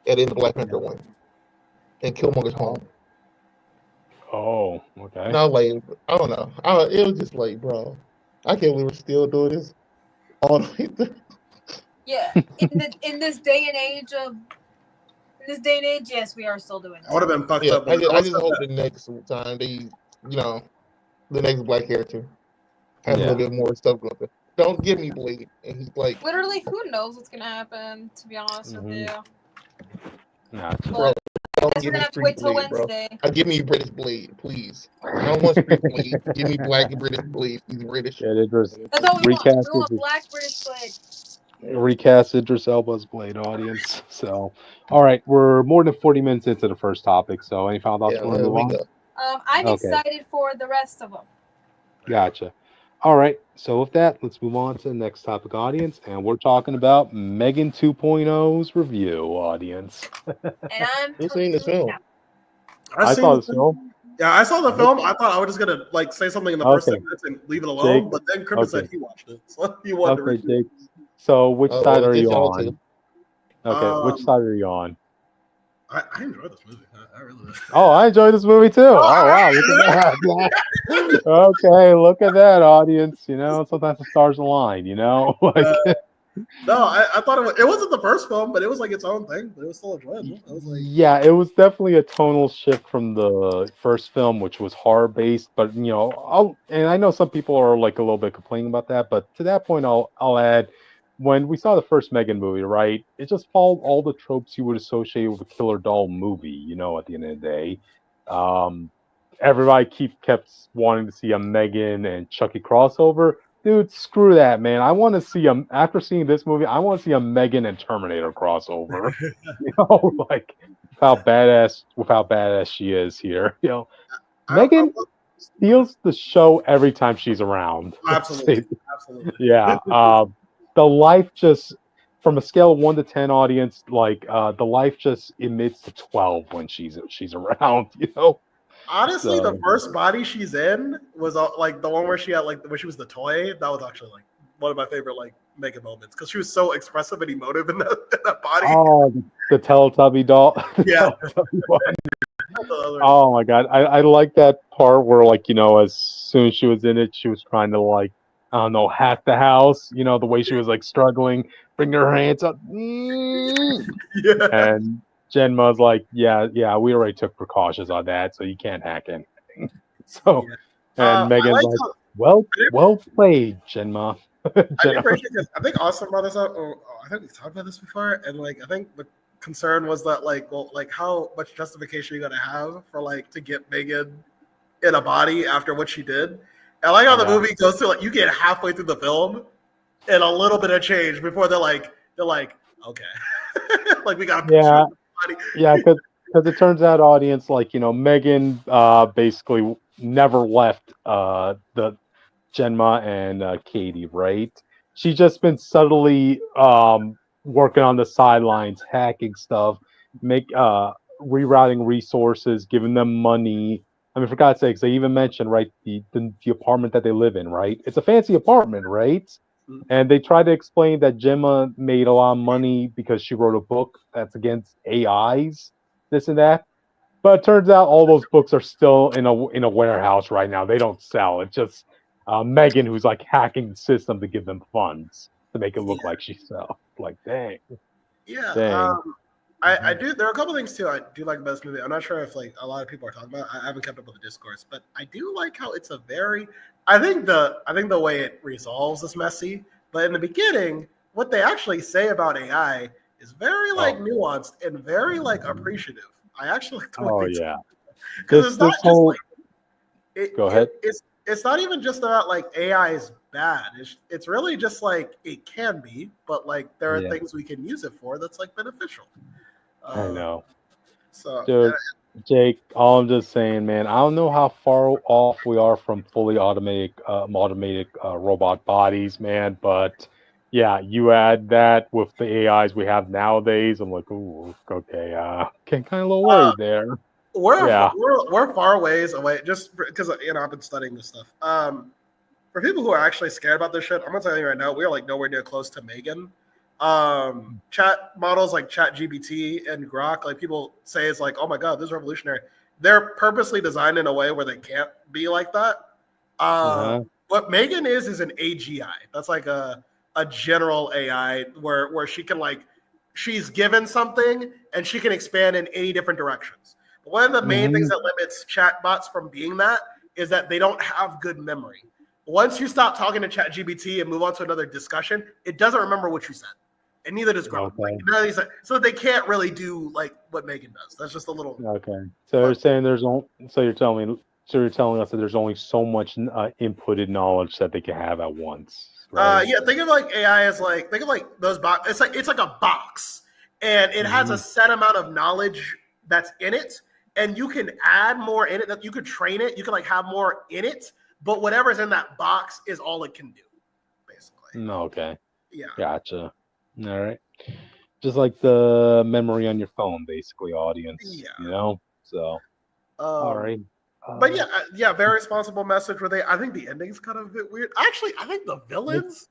And in the Black Panther one, and Killmonger's home. Oh, okay. And I was like, I don't know. It was just like, bro, I can't believe we're still doing this. Yeah, in this day and age, yes, we are still doing it. I would have been fucked up. I just hope the next time the next black character has a little bit more stuff going on. Don't give me Blade. And he's like, literally, who knows what's gonna happen? To be honest with you, bro, don't give me Street Blade, bro. Give me British Blade, please. I don't want Street Blade. Give me black and British Blade. He's British. Yeah, that's all we want. We want black British Blade. Recast Idris Elba's Blade, audience. So, all right, we're more than 40 minutes into the first topic. So, any final thoughts? I'm excited for the rest of them. Gotcha. All right, so with that, let's move on to the next topic, audience, and we're talking about Megan 2.0's review, audience. And I'm seen this film. I saw this film. Yeah, I saw the film. I thought I was just gonna like say something in the first 10 minutes and leave it alone, but then Crippen said he watched it, so he wanted to review. Jake. So which side are you on? Too. Okay, which side are you on? I enjoyed this movie. I really did. Oh, I enjoyed this movie too. Oh wow, look at that. Okay, look at that, audience. Sometimes the stars align. No, I thought it wasn't the first film, but it was like its own thing. But it was still enjoyable. It was like, yeah, it was definitely a tonal shift from the first film, which was horror based. But and I know some people are like a little bit complaining about that. But to that point, I'll add, when we saw the first Megan movie, right? It just followed all the tropes you would associate with a killer doll movie. At the end of the day, um, everybody kept wanting to see a Megan and Chucky crossover. Dude, screw that, man. I want to see after seeing this movie, I want to see a Megan and Terminator crossover. Like with how badass she is here. Megan steals the show every time she's around. absolutely. Yeah. The life just, from a scale of 1 to 10, audience, like the life just emits to 12 when she's around. Honestly, So, the first body she's in was like the one where she had like when she was the toy. That was actually like one of my favorite like Megan moments because she was so expressive and emotive in that body. oh, the Teletubby doll. Yeah. Teletubby one. Oh my god, I like that part where, like, as soon as she was in it, she was trying to, like, I don't know, hack the house. The way she was like struggling, bring her hands up, Yeah. and Genma's like, yeah, we already took precautions on that, so you can't hack anything. So, and Megan's like, well played, Genma. I appreciate this. I think Austin brought this up. I think we've talked about this before, and like I think the concern was that like how much justification you gotta have for like to get Megan in a body after what she did. And I like how the movie goes through, like, you get halfway through the film and a little bit of change before they're like okay. Like, we gotta because it turns out, audience, like, Megan basically never left the Genma and Katie, right? She's just been subtly working on the sidelines, hacking stuff, rerouting resources, giving them money. I mean, for God's sakes, they even mentioned, right, the apartment that they live in, right? It's a fancy apartment, right? And they try to explain that Gemma made a lot of money because she wrote a book that's against AIs, this and that. But it turns out all those books are still in a warehouse right now. They don't sell. It's just Megan who's like hacking the system to give them funds to make it look like she sells. Like, dang. Yeah. Dang. I do. There are a couple things too I do like about this movie. I'm not sure if like a lot of people are talking about. I haven't kept up with the discourse, but I do like how it's a very. I think the way it resolves is messy, but in the beginning, what they actually say about AI is very like nuanced and very like appreciative. I actually like the way they yeah. Because it's not just whole... like Go ahead. It's not even just about like AI is bad. It's really just like it can be, but like there are things we can use it for that's like beneficial. I know. So, dude, Jake, all I'm just saying, man, I don't know how far off we are from fully automated robot bodies, man, but yeah, you add that with the AIs we have nowadays, I'm like, ooh, okay, kind of a little worried there. We're far ways away, just because I've been studying this stuff. For people who are actually scared about this shit, I'm gonna tell you right now, we are like nowhere near close to Megan. Chat models like ChatGPT and Grok, like people say, it's like, oh my god, this is revolutionary. They're purposely designed in a way where they can't be like that. What Megan is an AGI. That's like a general AI where she can, like, she's given something and she can expand in any different directions. But one of the main things that limits chatbots from being that is that they don't have good memory. Once you stop talking to ChatGPT and move on to another discussion, it doesn't remember what you said. And neither does Grok. Okay. So they can't really do like what Megan does. That's just a little. Okay. So you're saying you're telling us that there's only so much inputted knowledge that they can have at once. Right? Yeah. Think of like AI as like, think of like those box. It's like a box, and it has a set amount of knowledge that's in it, and you can add more in it. That you could train it. You can like have more in it, but whatever's in that box is all it can do, basically. Okay. Yeah. Gotcha. All right. Just like the memory on your phone, basically, audience. Yeah. So. All right. But yeah, very responsible message. I think the ending's kind of a bit weird. Actually, I think the villains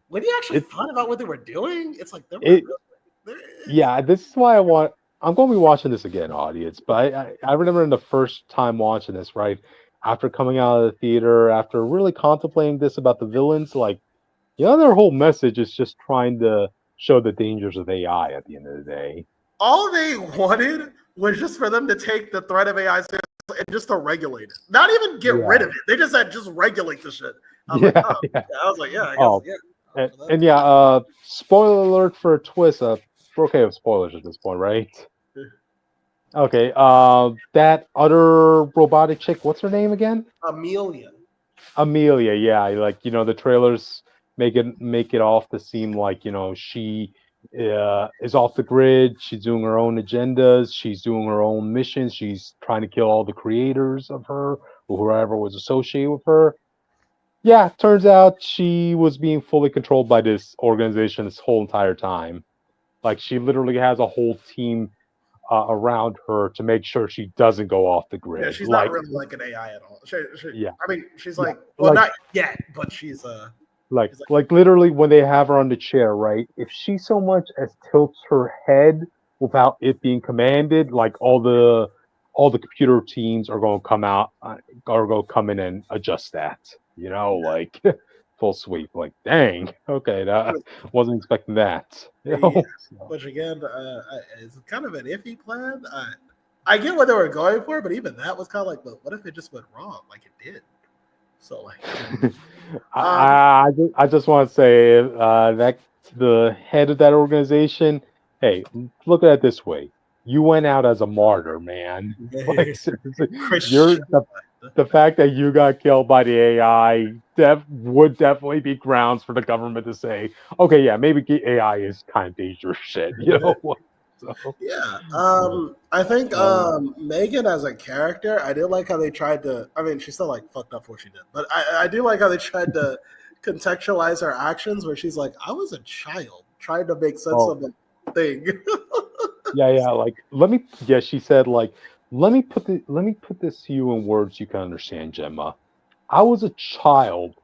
when you actually thought about what they were doing, it's like yeah, this is why I'm going to be watching this again, audience. But I remember in the first time watching this, right after coming out of the theater, after really contemplating this about the villains, like their whole message is just trying to show the dangers of AI at the end of the day. All they wanted was just for them to take the threat of AI seriously and just to regulate it. Not even get rid of it. They just said, just regulate the shit. I was like, oh. Yeah. I was like, yeah, I guess, yeah. And yeah, spoiler alert for a twist. We're okay with spoilers at this point, right? Okay, that other robotic chick, what's her name again? Amelia, yeah. Like, the trailers make it off to seem like, she is off the grid. She's doing her own agendas. She's doing her own missions. She's trying to kill all the creators of her or whoever was associated with her. Yeah, turns out she was being fully controlled by this organization this whole entire time. Like, she literally has a whole team around her to make sure she doesn't go off the grid. Yeah, she's not really like an AI at all. Yeah, I mean, she's like, well, not yet, but she's like literally when they have her on the chair, right? If she so much as tilts her head without it being commanded, like all the computer teams are going to come out, are going to come in and adjust that. Like full sweep. Like, dang, okay, that wasn't expecting that. Which again, is kind of an iffy plan. I get what they were going for, but even that was kind of like, but what if it just went wrong, like it did? So like, I just want to say that the head of that organization. Hey, look at it this way: you went out as a martyr, man. Like, seriously, the fact that you got killed by the AI would definitely be grounds for the government to say, okay, yeah, maybe AI is kind of dangerous shit, So, yeah, I think Megan as a character, I did like how they tried to. I mean, she's still like fucked up for what she did, but I do like how they tried to contextualize her actions, where she's like, "I was a child trying to make sense of a thing." yeah, like she said, like, let me put this to you in words you can understand, Gemma. I was a child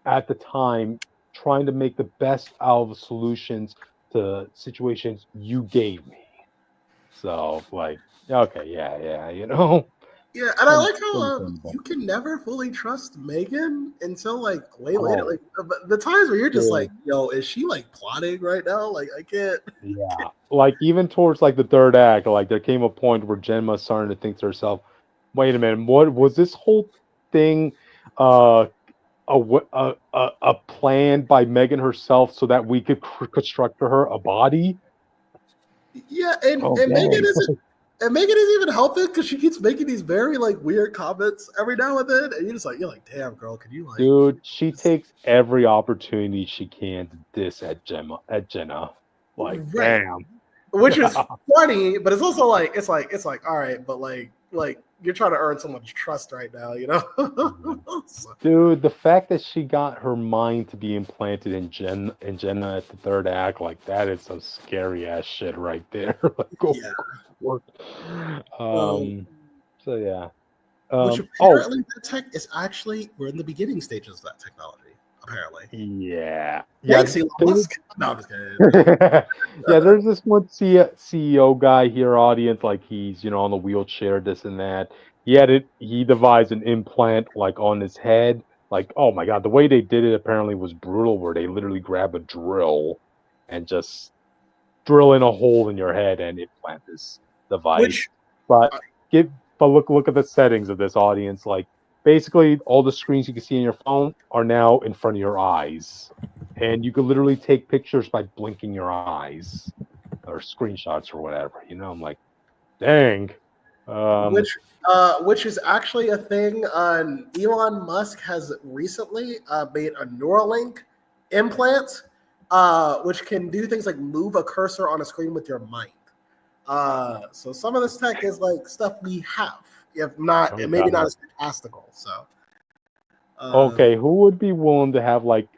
at the time trying to make the best out of the solutions to situations you gave me. So, like, okay, yeah. Yeah, and I like how you can never fully trust Megan until like way later. Like the times where you're just like, yo, is she like plotting right now? Like, I can't. Yeah, like even towards like the third act, like there came a point where Gemma's starting to think to herself, wait a minute, what was this whole thing a plan by Megan herself so that we could construct for her a body? Yeah, and Megan isn't even helping because she keeps making these very like weird comments every now and then, and you're like, damn girl, can you like? Dude, she takes every opportunity she can to diss at Jenna. Like, right. Damn. Which is funny, but it's also like it's like all right, but like you're trying to earn someone's trust right now, Dude, the fact that she got her mind to be implanted in Jenna at the third act, like that is some scary ass shit right there. Like, so yeah. Which apparently that tech is actually we're in the beginning stages of that technology. Apparently. Yeah. Thanks, Elon Musk. No, I'm just kidding. Yeah, there's this one CEO guy here, audience, like he's on the wheelchair, this and that. He devised an implant like on his head. Like, oh my god, the way they did it apparently was brutal, where they literally grab a drill and just drill in a hole in your head and implant this device. But look at the settings of this, audience. Like, basically all the screens you can see on your phone are now in front of your eyes, and you can literally take pictures by blinking your eyes or screenshots or whatever. I'm like, dang. Which is actually a thing. Elon Musk has recently made a Neuralink implant, which can do things like move a cursor on a screen with your mind. So some of this tech is like stuff we have, if not, maybe not as fantastical. So, okay, who would be willing to have like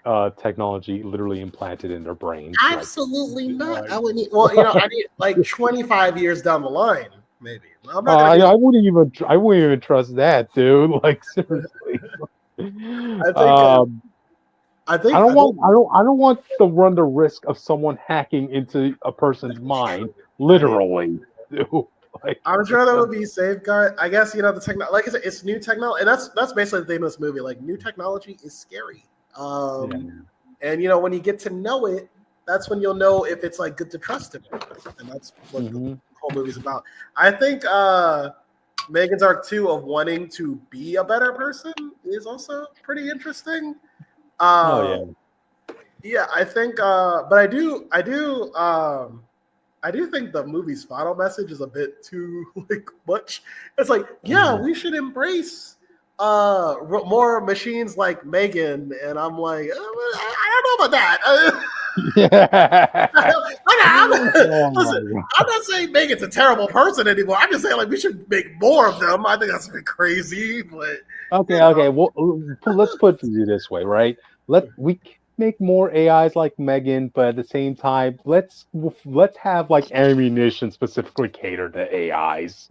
technology literally implanted in their brain? Absolutely not. I would need. Well, I need like 25 years down the line, maybe. I'm not I wouldn't even trust that, dude. Like, seriously. I think. I think I don't want to run the risk of someone hacking into a person's mind, literally. Like, I'm sure that would be safeguard. I guess the like I said, it's new technology, and that's basically the theme of this movie. Like new technology is scary. And when you get to know it, that's when you'll know if it's like good to trust it or not. And that's what the whole movie's about. I think Megan's arc 2 of wanting to be a better person is also pretty interesting. Yeah, I think but I do think the movie's final message is a bit too like much. It's like, yeah, we should embrace more machines like Megan, and I'm like, I don't know about that. I'm not saying Megan's a terrible person anymore. I'm just saying like we should make more of them. I think that's a bit crazy, but okay. Well, let's put it this way, right? We make more AIs like Megan, but at the same time, let's have like ammunition specifically catered to AIs.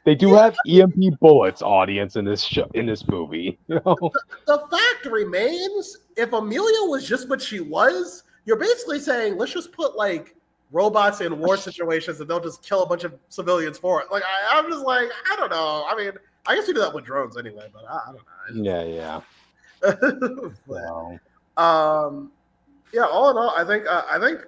They do have EMP bullets, audience, in this movie. The fact remains, if Amelia was just what she was, you're basically saying let's just put like robots in war situations and they'll just kill a bunch of civilians for it. Like I'm just like, I don't know. I mean, I guess we do that with drones anyway, but I don't know. Yeah. But, yeah, all in all, I think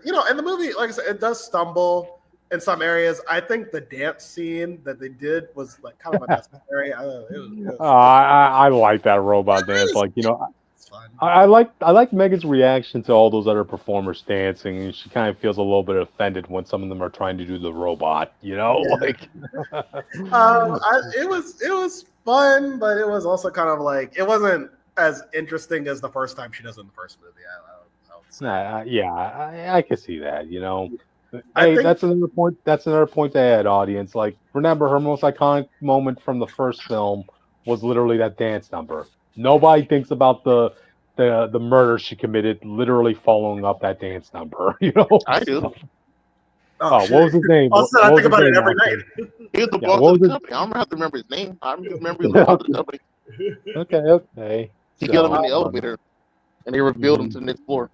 in the movie, like I said, it does stumble in some areas. I think the dance scene that they did was like kind of unnecessary. I like that robot dance. Like it's fun. I like Megan's reaction to all those other performers dancing, and she kind of feels a little bit offended when some of them are trying to do the robot. Like it was fun, but it was also kind of like it wasn't as interesting as the first time she does in the first movie. I can see that. Hey, that's another point. That's another point to add, audience. Like, remember, her most iconic moment from the first film was literally that dance number. Nobody thinks about the murder she committed, literally following up that dance number. I do. What was his name? Also, I think about it every night. He was the boss of the company. I don't have to remember his name. I just remember he was the boss of the company. Okay. He killed him in the elevator, and they revealed him to the next floor.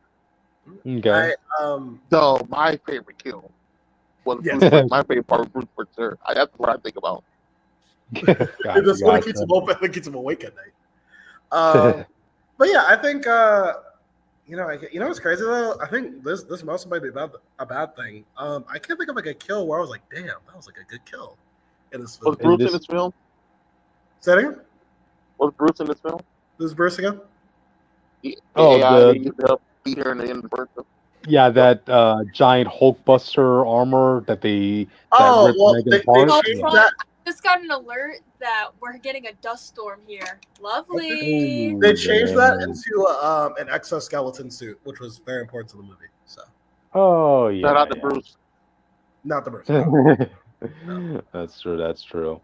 Okay. So my favorite kill was my favorite part of Bruce Berser. That's what I think about. That's what keeps him awake at night. But yeah, I think what's crazy though. I think this also might be a bad thing. I can't think of like a kill where I was like, damn, that was like a good kill in this film. Was Bruce in this film? Say that again? Was Bruce in this film? Who's Bruce again? The AI that used to help beat her in the end of the first film. Yeah, that giant Hulkbuster armor that they ripped Megan apart. I just got an alert that we're getting a dust storm here. Lovely. They changed that into an exoskeleton suit, which was very important to the movie. So. Oh yeah. Shout out to Bruce. Not the Bruce. No. That's true.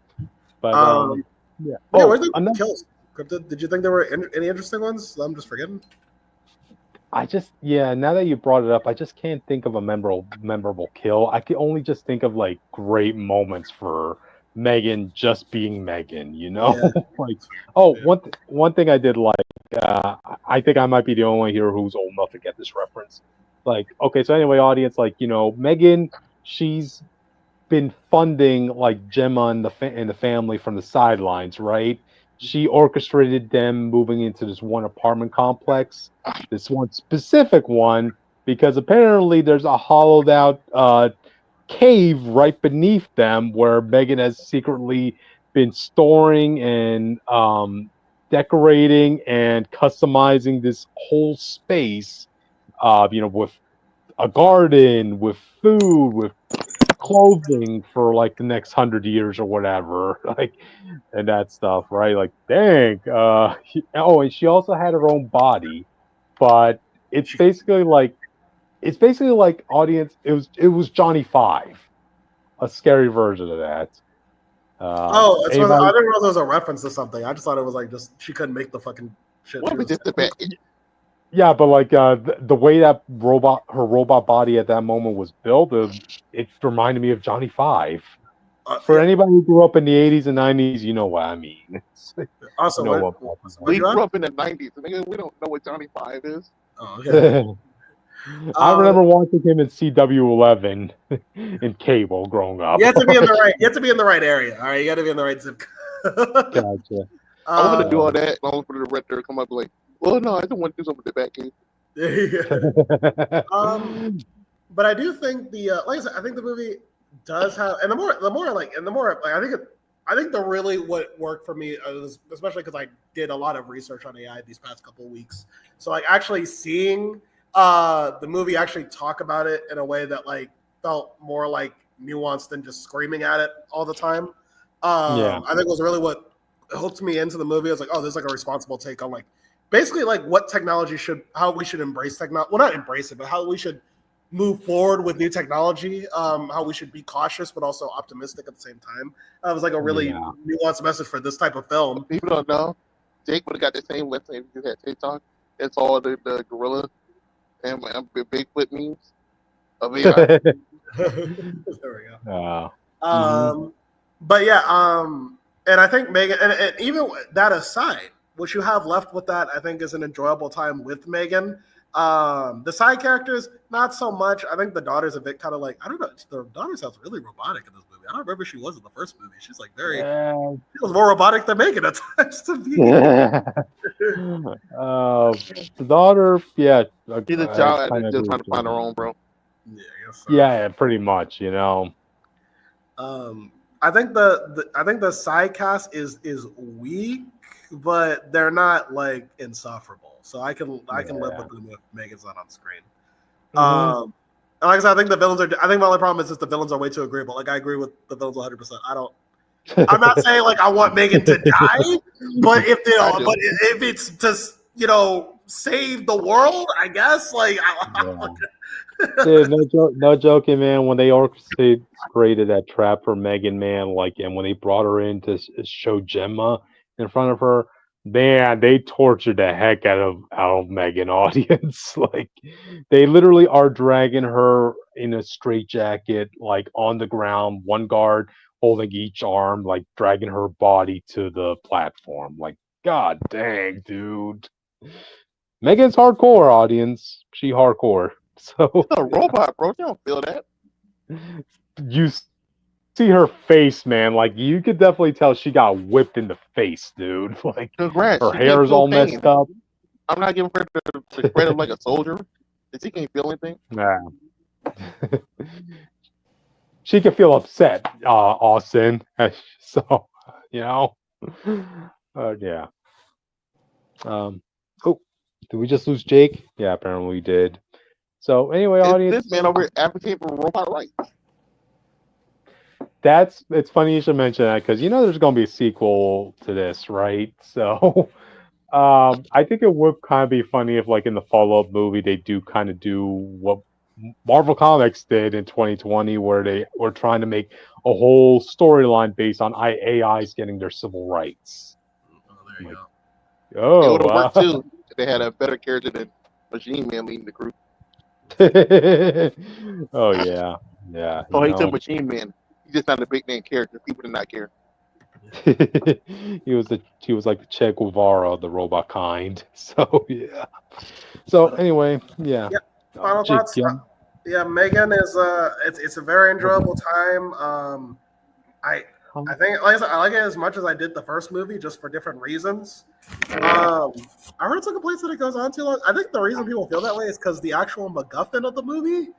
But yeah. Where's the kills? Did you think there were any interesting ones? I'm just forgetting. Now that you brought it up, I just can't think of a memorable kill. I can only just think of like great moments for Megan just being Megan, one thing I did like, I think I might be the only one here who's old enough to get this reference. Like, okay, so anyway, audience, like, Megan, she's been funding like Gemma and the family from the sidelines, right? She orchestrated them moving into this one apartment complex, this one specific one, because apparently there's a hollowed out cave right beneath them where Megan has secretly been storing and decorating and customizing this whole space, with a garden, with food, with clothing for like the next 100 years or whatever, like, and that stuff, right? Like, dang. And she also had her own body, but it's basically like audience. It was Johnny 5, a scary version of that. I didn't realize there was a reference to something. I just thought it was like just she couldn't make the fucking shit. Yeah, but like the way that her robot body at that moment was built, it reminded me of Johnny 5. For anybody who grew up in the 80s and 90s, you know what I mean. Also, we grew up in the 90s. Nigga, we don't know what Johnny Five is. Oh, okay. I remember watching him in CW11 in cable growing up. You have to be in the right. You have to be in the right area. All right, you got to be in the right zip code. Gotcha. I want to do all that. I want for the director to come up and like, well, no, I don't want to do something with the back case. But I do think like I said, I think the movie does have, and the more I think the really what worked for me, especially because I did a lot of research on AI these past couple of weeks. So like actually seeing the movie actually talk about it in a way that like felt more like nuanced than just screaming at it all the time. I think was really what hooked me into the movie. I was like, oh, there's like a responsible take on like basically like what technology how we should embrace technology. Well, not embrace it, but how we should move forward with new technology, how we should be cautious but also optimistic at the same time. It was like a really nuanced message for this type of film. People don't know. Jake would have got the same website if you had TikTok. It's all the gorilla and Bigfoot memes of AI. There we go. But yeah, and I think Megan, and even that aside, what you have left with that, I think, is an enjoyable time with Megan. The side characters, not so much. I think the daughter's a bit kind of like, I don't know. The daughter sounds really robotic in this movie. I don't remember she was in the first movie. She's like she was more robotic than Megan at times to be. The daughter, she's a child just trying to find her own, bro. Yeah, I guess so. Yeah, pretty much. You know. I think the side cast is weak, but they're not like insufferable. So I can live with them if Megan's not on screen. And like I said, I think the villains are. I think my only problem is just the villains are way too agreeable. Like I agree with the villains 100%. I'm not saying like I want Megan to die, but if it's just save the world, I guess like. Dude, no joking, man. When they orchestrated that trap for Megan, man, and when they brought her in to show Gemma in front of her, man, they tortured the heck out of Megan audience. Like, they literally are dragging her in a straitjacket, like on the ground, one guard holding each arm, like dragging her body to the platform. Like, god dang, dude. Megan's hardcore, audience. She hardcore. So it's a robot, bro. You don't feel that. You see her face, man. Like you could definitely tell she got whipped in the face, dude. Like her hair's all messed up. I'm not giving her the credit like a soldier. She can't feel anything. Nah. She can feel upset, Austin. So yeah. Oh, did we just lose Jake? Yeah, apparently we did. So anyway, audience, this man over here advocating for robot rights. It's funny you should mention that because there's going to be a sequel to this, right? So I think it would kind of be funny if, like, in the follow-up movie, they do kind of do what Marvel Comics did in 2020, where they were trying to make a whole storyline based on AIs getting their civil rights. Oh, there you go. Oh, it would have worked too if they had a better character than Machine Man leading the group. Oh yeah. Oh, he's a Machine Man. He's just not a big name character. People did not care. he was like the Che Guevara of the robot kind. So yeah. So anyway, yeah. Yep. Final thoughts. Yeah, Megan is it's a very enjoyable time. I think, like I said, I like it as much as I did the first movie, just for different reasons. I heard some complaints that it goes on too long. I think the reason people feel that way is because the actual MacGuffin of the movie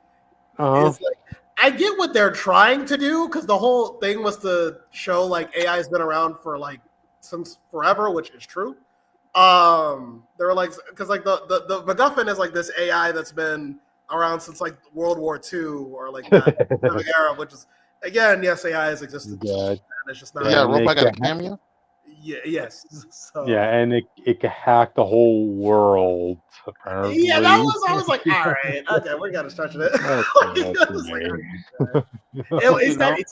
is like, I get what they're trying to do, because the whole thing was to show like AI has been around for like since forever, which is true. They were like, because like the MacGuffin is like this AI that's been around since like World War II or like that era, which is, again, yes, AI has existed. And it's just not. Yeah, robot got a cameo. Yeah. Yes. So. Yeah, and it can hack the whole world. Apparently. Yeah, I was like, all right, okay, we gotta stretch it. I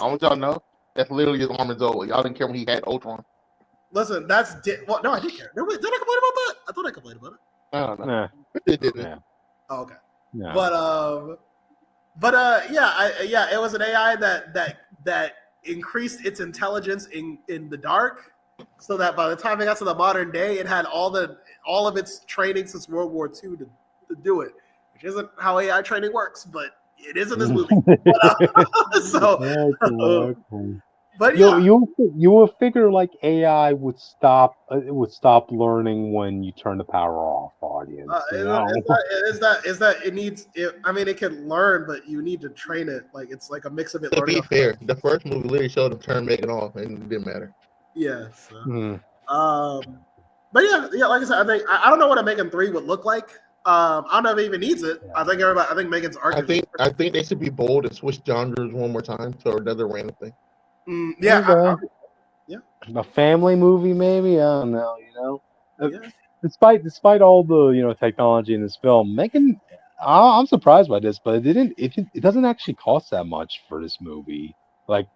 want y'all to know that's literally his arm is over. Y'all didn't care when he had Ultron. Listen, no, I did care. Did I complain about that? I thought I complained about it. I don't know. Nah. It didn't. Yeah. Oh, okay. No. But it was an AI that increased its intelligence in the dark, so that by the time it got to the modern day, it had all of its training since World War II to do it, which isn't how AI training works, but it is in this movie. But yeah, you will figure like AI would stop learning when you turn the power off, audience. is that it needs? I mean, it can learn, but you need to train it. Like it's like a mix of it. To be fair, the first movie literally showed him turn Megan off, and it didn't matter. Yeah. So, but yeah, like I said, I don't know what a Megan 3 would look like. I don't know if it even needs it. I think Megan's arc. I think they should be bold and switch genres one more time to another random thing. Yeah. A family movie, maybe. I don't know. Despite all the technology in this film, Megan, I'm surprised by this, but it doesn't actually cost that much for this movie. Like,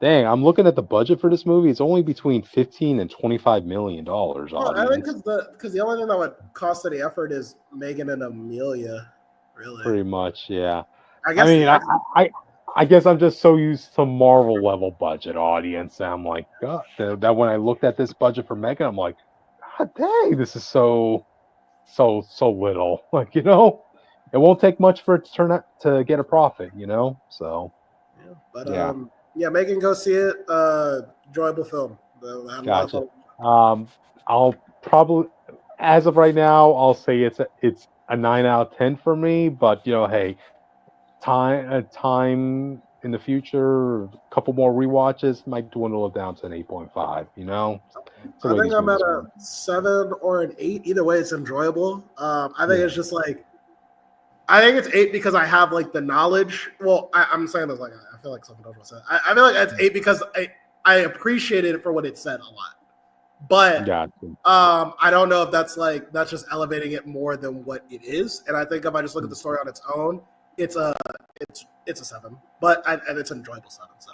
dang, I'm looking at the budget for this movie. It's only between $15 and $25 million. Well, I think because the only thing that would cost any effort is Megan and Amelia. Really, pretty much, yeah. I guess. I guess I'm just so used to Marvel level budget, audience. And I'm like, God, that when I looked at this budget for Megan, I'm like, God dang, this is so little. Like, it won't take much for it to turn out to get a profit, So yeah, but yeah, Megan, go see it. Enjoyable film. Gotcha. I'll probably, as of right now, I'll say it's a 9 out of 10 for me. But hey, time in the future, a couple more rewatches might dwindle it down to an 8.5. I think I'm at a 7 or an 8. Either way, it's enjoyable. I think it's just like, I think it's 8 because I have like the knowledge. Well, I'm saying this like I feel like something else was said. I feel like it's 8 because I appreciated it for what it said a lot. But I don't know if that's just elevating it more than what it is. And I think if I just look at the story on its own, it's a 7. But and it's an enjoyable 7. So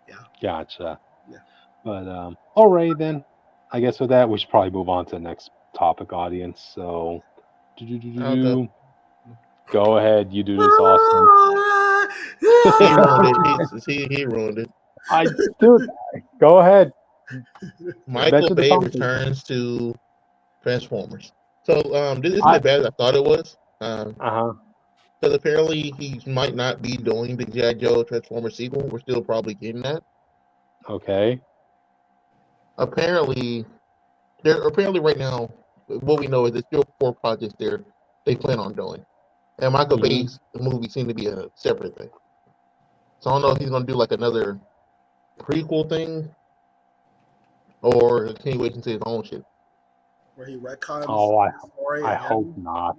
yeah. Gotcha. Yeah. But all right then. I guess with that we should probably move on to the next topic, audience. So go ahead, you do this, Austin. He ruined it. Go ahead. Michael Bay returns to Transformers. So this isn't as bad as I thought it was. Because apparently he might not be doing the G.I. Joe Transformers sequel. We're still probably getting that. Okay. Apparently right now, what we know is there's still 4 projects they plan on doing. And Michael Bay's movie seemed to be a separate thing. So I don't know if he's going to do like another prequel thing or a continuation to his own shit. Where he retcons the story. I hope not.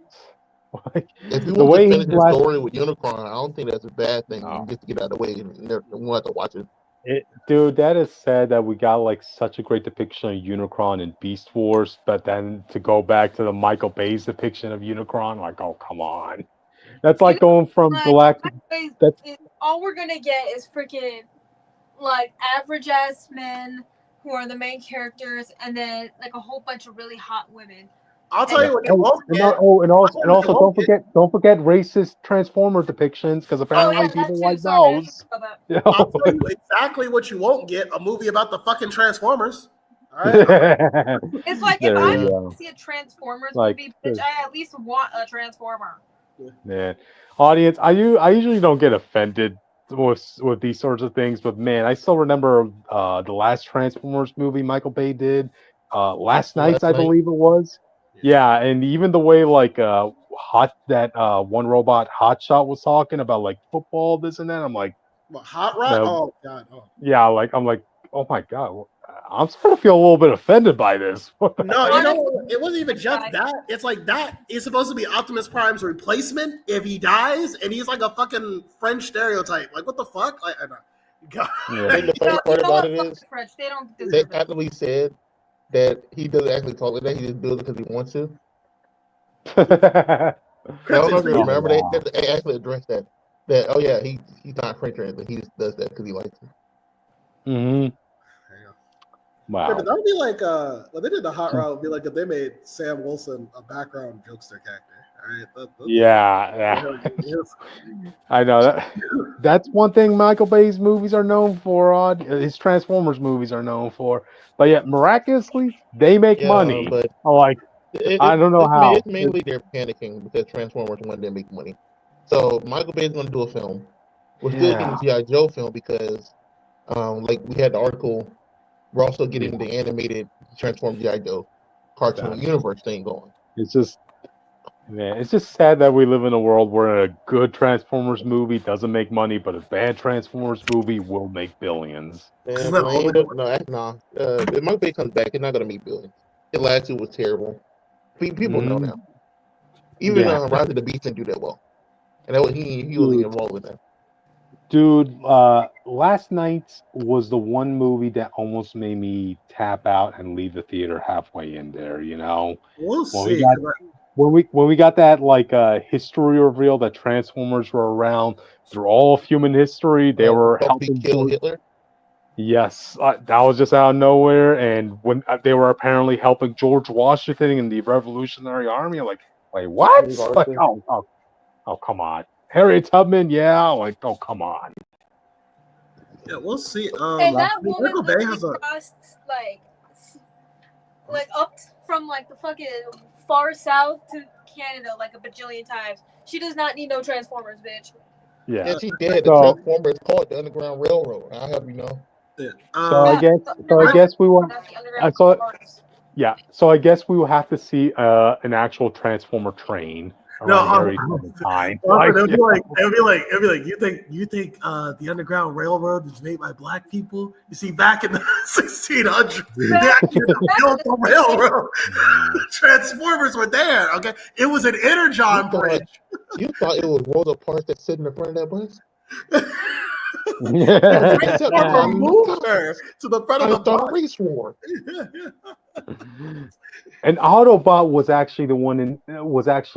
If he wants to finish his story with Unicron, I don't think that's a bad thing. Just to get out of the way and we'll have to watch it. Dude, that is sad that we got like such a great depiction of Unicron in Beast Wars, but then to go back to the Michael Bay's depiction of Unicron, like, oh come on, that's like going from black. All we're gonna get is freaking like average ass men who are the main characters, and then like a whole bunch of really hot women. I'll tell you what you won't get. And also don't forget racist Transformer depictions, because apparently people like those. I'll tell you exactly what you won't get: a movie about the fucking Transformers. All right. It's like if I see a Transformers movie, bitch, I at least want a Transformer. Yeah, audience, I usually don't get offended with these sorts of things, but man, I still remember the last Transformers movie Michael Bay did, Last Night, I believe it was. Yeah, and even the way like one robot Hotshot was talking about like football, this and that, I'm like, Hot Rod? Oh god. Oh. Yeah, like I'm like, oh my god, I'm starting to feel a little bit offended by this. No, it wasn't even just that. It's like that is supposed to be Optimus Prime's replacement if he dies, and he's like a fucking French stereotype. Like, what the fuck? I know. God. Yeah. The funny part about it is they actually said that he doesn't actually talk like that. He just does it because he wants to. I don't know if you remember they actually addressed that. That oh yeah, he's not French or anything. He just does that because he likes it. Mm-hmm. Wow. Yeah, but that would be like when they did the Hot Rod, would be like if they made Sam Wilson a background jokester character. Yeah. I know that. That's one thing Michael Bay's movies are known for. His Transformers movies are known for. But yet, miraculously, they make money. But I don't know how. It's mainly they're panicking because Transformers 1 didn't make money. So Michael Bay's going to do a film. We're still getting the G.I. Joe film because, like we had the article, we're also getting the animated Transformers G.I. Joe cartoon universe thing going. It's just, man, it's just sad that we live in a world where a good Transformers movie doesn't make money, but a bad Transformers movie will make billions. If Michael Bay comes back, it's not going to make billions. It last year was terrible. People know now. Even Rise of the Beast didn't do that well, and that was, he wasn't involved with that. Dude, Last Night was the one movie that almost made me tap out and leave the theater halfway in there. You know, we'll see. When we got that history reveal that Transformers were around through all of human history, they were helping kill Hitler. Yes, that was just out of nowhere, and when they were apparently helping George Washington in the Revolutionary Army, I'm like, wait, what? Like, oh, come on, Harriet Tubman, yeah, like, oh, come on. Yeah, we'll see. And that woman crossed like up from like the fucking far south to Canada like a bajillion times. She does not need no Transformers, bitch. Yeah, she did. The Transformers called the Underground Railroad. I'll have you know. So I guess we will. So I guess we will have to see an actual Transformer train. It'd be like, you think the Underground Railroad was made by black people? You see, back in the 1600s, they actually built the railroad. Transformers were there. Okay, it was an Energon bridge. You thought it was Rosa Parks that sit in the front of that bus? Moved her to the front of the race war. And Autobot was actually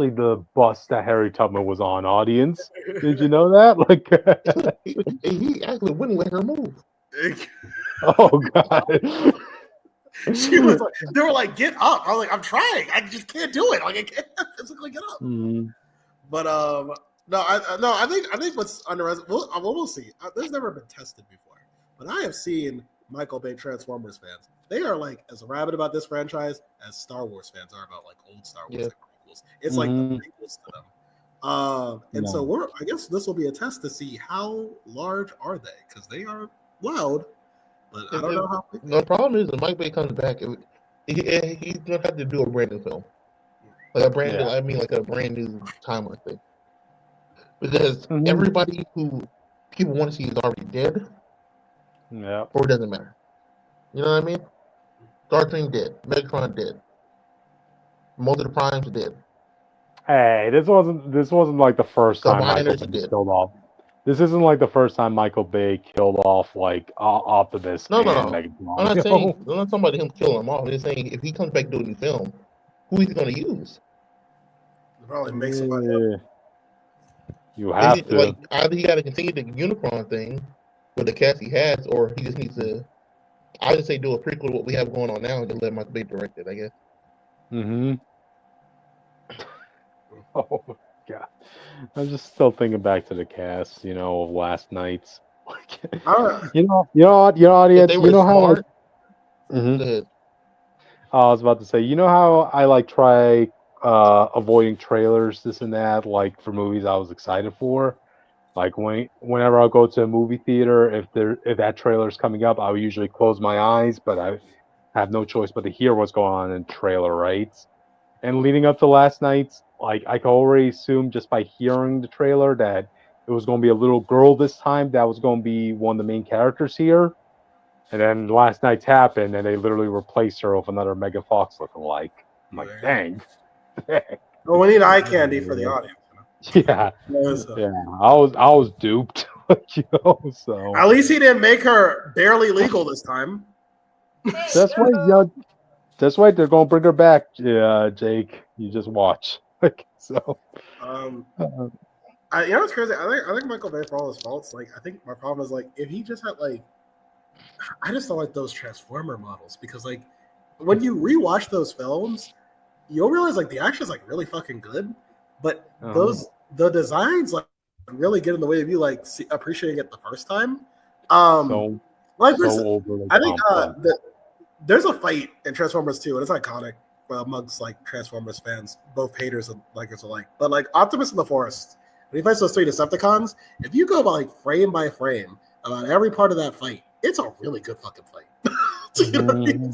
the bus that Harry Tubman was on. Audience, did you know that? Like, he actually wouldn't let her move. Oh God. She was like, they were like, "Get up!" I was like, "I'm trying. I just can't do it. Like, I can't physically get up." But I think what's underrated. We'll see. This has never been tested before, but I have seen Michael Bay Transformers fans. They are like as rabid about this franchise as Star Wars fans are about like old Star Wars prequels. It's like the prequels to them. And so I guess this will be a test to see how large are they, because they are loud, but I don't know how. The problem is when Mike Bay comes back, he's gonna have to do a brand new film, like a brand new. I mean, like a brand new timeline thing, because everybody who people want to see is already dead. Yeah, or it doesn't matter. You know what I mean? Starscream dead, Megatron dead, most of the Primes dead. Hey, this wasn't like the first time Michael Bay killed off. This isn't like the first time Michael Bay killed off like Optimus. No. Megatron. I'm not talking about him killing them off. I'm just saying if he comes back to do a new film, who he's going to use? Probably make somebody up. You have to. Like either he got to continue the Unicron thing with the cast he has, or he just needs to. I would say do a prequel to what we have going on now and just let Michael Bay direct it, I guess. Oh God, I'm just still thinking back to the cast, of last night's. Your audience. You know how. I was about to say, how I like try avoiding trailers, this and that, like for movies I was excited for. Like whenever I go to a movie theater, if that trailer is coming up, I would usually close my eyes, but I have no choice but to hear what's going on in trailer, right? And leading up to last night's, like I could already assume just by hearing the trailer that it was going to be a little girl this time that was going to be one of the main characters here. And then last night's happened, and they literally replaced her with another Megan Fox looking like. I'm like, dang. Well, we need eye candy for the audience. Yeah. I was duped. So at least he didn't make her barely legal this time. That's why, that's why they're gonna bring her back. Yeah, Jake. You just watch. So. It's crazy. I think Michael Bay, for all his faults, like I think my problem is like if he just had like, I just don't like those Transformer models because like when you rewatch those films, you'll realize like the action's like really fucking good. but the designs like really get in the way of you like appreciating it the first time. So overly I think complex. there's a fight in Transformers 2, and it's iconic amongst like Transformers fans, both haters and likers alike. But like Optimus in the Forest, when he fights those 3 Decepticons, if you go by frame about every part of that fight, it's a really good fucking fight. You know what I mean?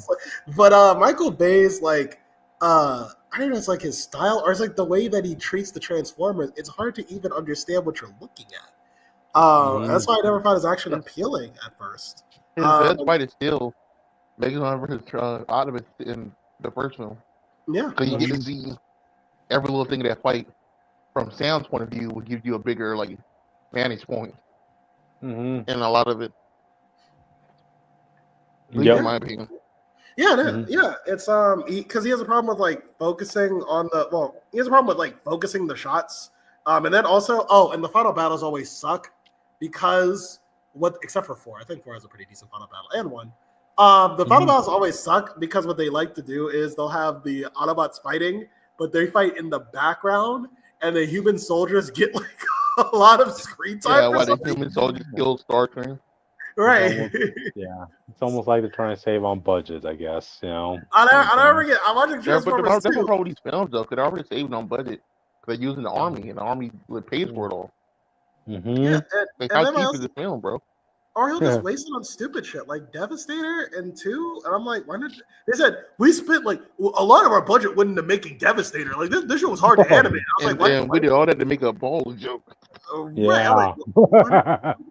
But Michael Bay's like I don't know, it's like his style or it's like the way that he treats the Transformers. It's hard to even understand what you're looking at. That's why I never found his action appealing at first. His best fight is still Megalon versus Optimus in the first film. Yeah, because you get to see every little thing of that fight from Sam's point of view will give you a bigger like vantage point, and a lot of it. In my opinion. Yeah, yeah. It's because he has a problem with like focusing on he has a problem with like focusing the shots. And then also, and the final battles always suck because except for 4. I think 4 has a pretty decent final battle and 1. The final battles always suck because what they like to do is they'll have the Autobots fighting, but they fight in the background, and the human soldiers get like a lot of screen time. Yeah, why the human soldiers kill Starscream. Right. It's almost like they're trying to save on budget, I guess. You know. I forget. I'm watching Transformers. That's the problem with these films, though, because they're already saving on budget. They're using the army, and the army pays for it all. Yeah, like how cheap is the film, bro? Or he'll just waste it on stupid shit like Devastator and 2. And I'm like, why not? They said we spent like a lot of our budget went into making Devastator. Like this shit was hard to animate. I was like, we did all that to make a ball joke. Yeah. Right,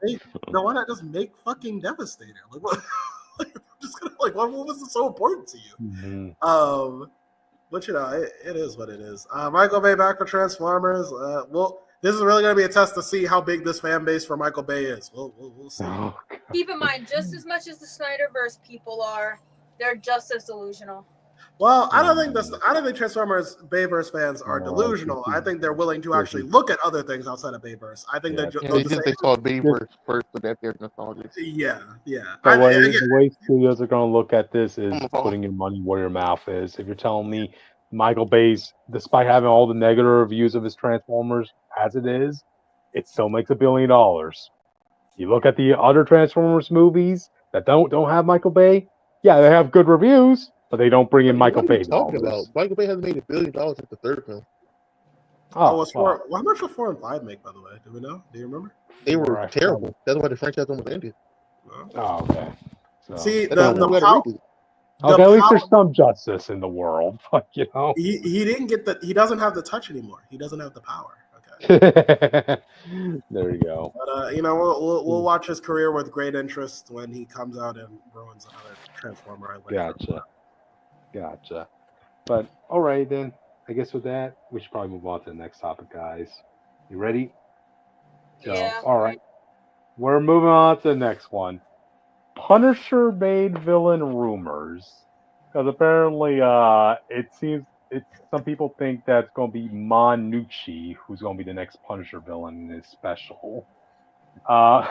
like, why not just make fucking Devastator? Like, what? Like, I'm just gonna like, what was it so important to you? But you know, it is what it is. Michael Bay back for Transformers. This is really going to be a test to see how big this fan base for Michael Bay is. We'll see. Keep in mind, just as much as the Snyderverse people are, they're just as delusional. Well, I don't think Transformers Bayverse fans are delusional. I think they're willing to actually look at other things outside of Bayverse. I think they saw Bayverse first, but that's their nostalgia. Yeah. The way studios are going to look at this is putting your money where your mouth is. If you're telling me Michael Bay's, despite having all the negative reviews of his Transformers as it is, it still makes $1 billion. You look at the other Transformers movies that don't have Michael Bay. Yeah, they have good reviews, but they don't bring in Michael Bay. Talking about Michael Bay hasn't made $1 billion since the third film. How much did 4 and 5 make, by the way? Do we know? Do you remember? They were terrible. That's why the franchise almost ended. Oh, okay. So, see, at least there's some justice in the world. You know, he didn't get he doesn't have the touch anymore. He doesn't have the power. Okay. There you go. But you know, we'll watch his career with great interest when he comes out and ruins another Transformer. Gotcha. But all right then. I guess with that, we should probably move on to the next topic, guys. You ready? Yeah. All right. We're moving on to the next one. Punisher made villain rumors. Because apparently it seems some people think that's going to be Nucci, who's going to be the next Punisher villain in this special. I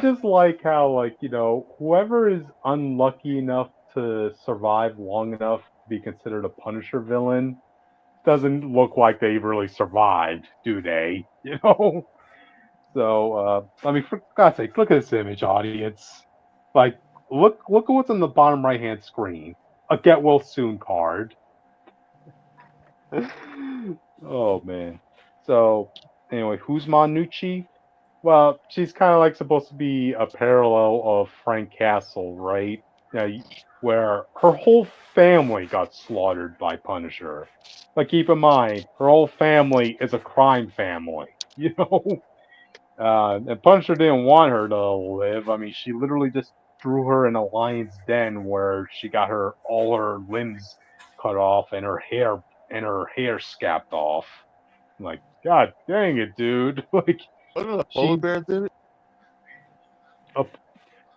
just like how, like, you know, whoever is unlucky enough to survive long enough to be considered a Punisher villain doesn't look like they really survived, do they? You know? So, I mean, for God's sake, look at this image, audience. Like, look at what's on the bottom right-hand screen. A get well soon card. Oh, man. So, anyway, who's Nucci? Well, she's kind of like supposed to be a parallel of Frank Castle, right? Where her whole family got slaughtered by Punisher. But keep in mind, her whole family is a crime family, you know? And Punisher didn't want her to live. I mean, she literally just threw her in a lion's den where she got all her limbs cut off and her hair scabbed off. I'm like, God dang it, dude! Like, wasn't a polar bear did it?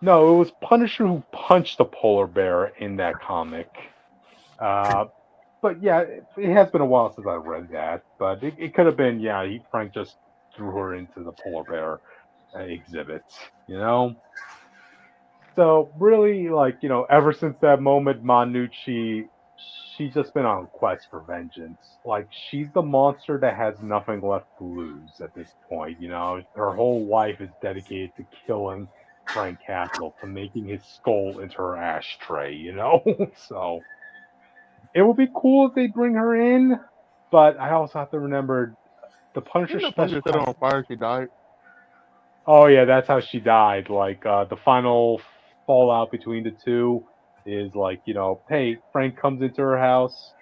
No, it was Punisher who punched the polar bear in that comic. But yeah, it has been a while since I read that. But it could have been, Frank just threw her into the polar bear exhibit, you know? So really, like, you know, ever since that moment, Nucci, she's just been on a quest for vengeance. Like, she's the monster that has nothing left to lose at this point. You know, her whole life is dedicated to killing Frank Castle, to making his skull into her ashtray. You know, so it would be cool if they bring her in, but I also have to remember the Punisher Didn't the special. Punisher set her on fire? She died. Oh yeah, that's how she died. Like the final fallout between the two is like, hey, Frank comes into her house.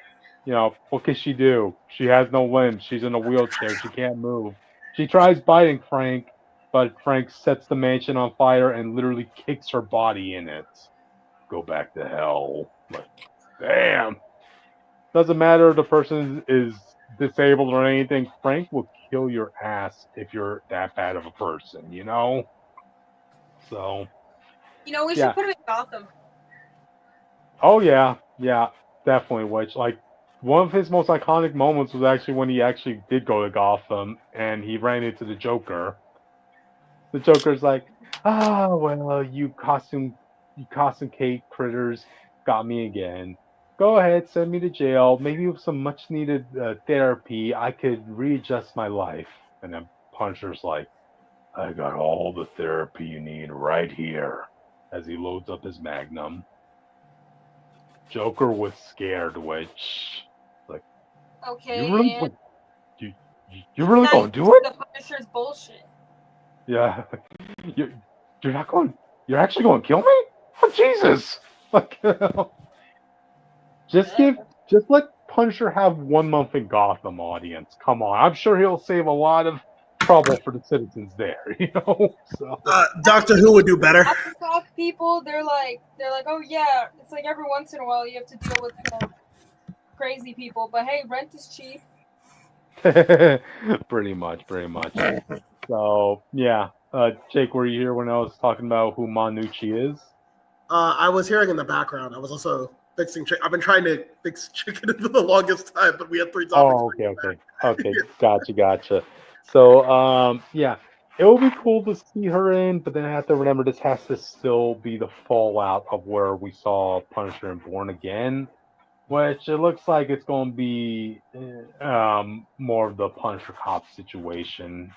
What can she do? She has no limbs. She's in a wheelchair. She can't move. She tries biting Frank, but Frank sets the mansion on fire and literally kicks her body in it. Go back to hell. Like, damn. Doesn't matter if the person is disabled or anything. Frank will kill your ass if you're that bad of a person, you know? So, We yeah. should put him in Gotham. Oh, yeah. Yeah, definitely. Which, like, one of his most iconic moments was actually when he actually did go to Gotham and he ran into the Joker. The Joker's like, well, you costume Kate critters got me again. Go ahead, send me to jail. Maybe with some much needed therapy, I could readjust my life. And then Punisher's like, I got all the therapy you need right here. As he loads up his Magnum. Joker was scared, which, like, you Okay, really, and like, you really not gonna do it? the Punisher's bullshit. Yeah, you, you're not going. You're actually going to kill me? Oh Jesus! Like, just let Punisher have 1 month in Gotham, audience. Come on, I'm sure he'll save a lot of trouble for the citizens there. So Doctor Who would do better. Talk people, they're like, oh yeah, it's like every once in a while you have to deal with some crazy people, but hey, rent is cheap. pretty much. So yeah, Jake, were you here when I was talking about who Manucci is? I was hearing in the background. I was also fixing chicken. I've been trying to fix chicken for the longest time, but we had 3 topics. Oh, okay. Gotcha. So, yeah, it will be cool to see her in, but then I have to remember this has to still be the fallout of where we saw Punisher and Born Again, which it looks like it's going to be more of the Punisher cop situation.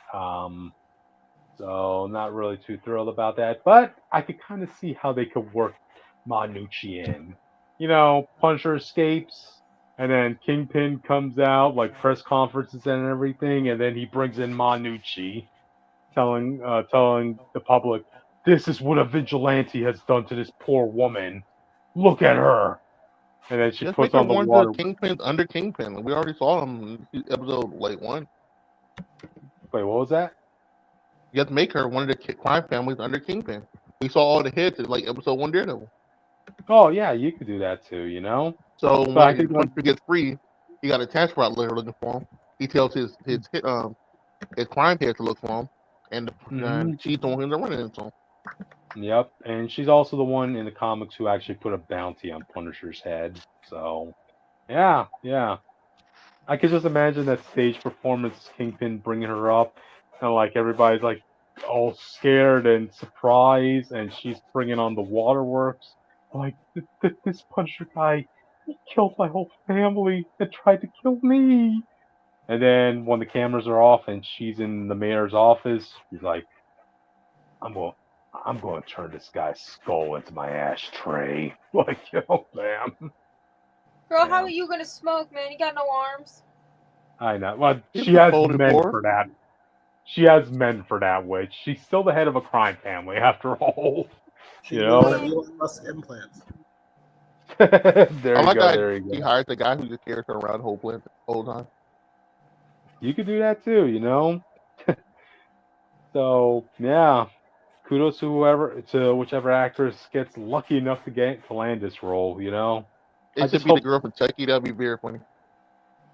So not really too thrilled about that, but I could kind of see how they could work Manucci in. Punisher escapes, and then Kingpin comes out, like press conferences and everything, and then he brings in Manucci, telling the public, "This is what a vigilante has done to this poor woman. Look at her." And then she Just puts make her on the one of water. the Kingpins under Kingpin. We already saw him in episode 1. Wait, what was that? You have to make her one of the crime families under Kingpin. We saw all the hits in episode 1 Daredevil. Oh yeah, you could do that too. So But I when think like, Punisher gets free, he got a task route letter looking for him. He tells his crime head to look for him, and she's the one who's running into him. Yep, and she's also the one in the comics who actually put a bounty on Punisher's head. So, yeah. I could just imagine that stage performance, Kingpin bringing her up, and like everybody's like all scared and surprised, and she's bringing on the waterworks. Like, this Punisher guy, he killed my whole family and tried to kill me. And then when the cameras are off and she's in the mayor's office, she's like, I'm going to turn this guy's skull into my ashtray. Like, man. Girl, how are you gonna smoke, man? You got no arms. I know. Well, she has men for that. She has men for that, which she's still the head of a crime family after all. She knew one of Elon Musk's implants. There you go. He hired the guy who just carries her around the whole time. You could do that too, So yeah, kudos to whichever actress gets lucky enough to land this role. It should be the girl from Chucky. That'd be very funny.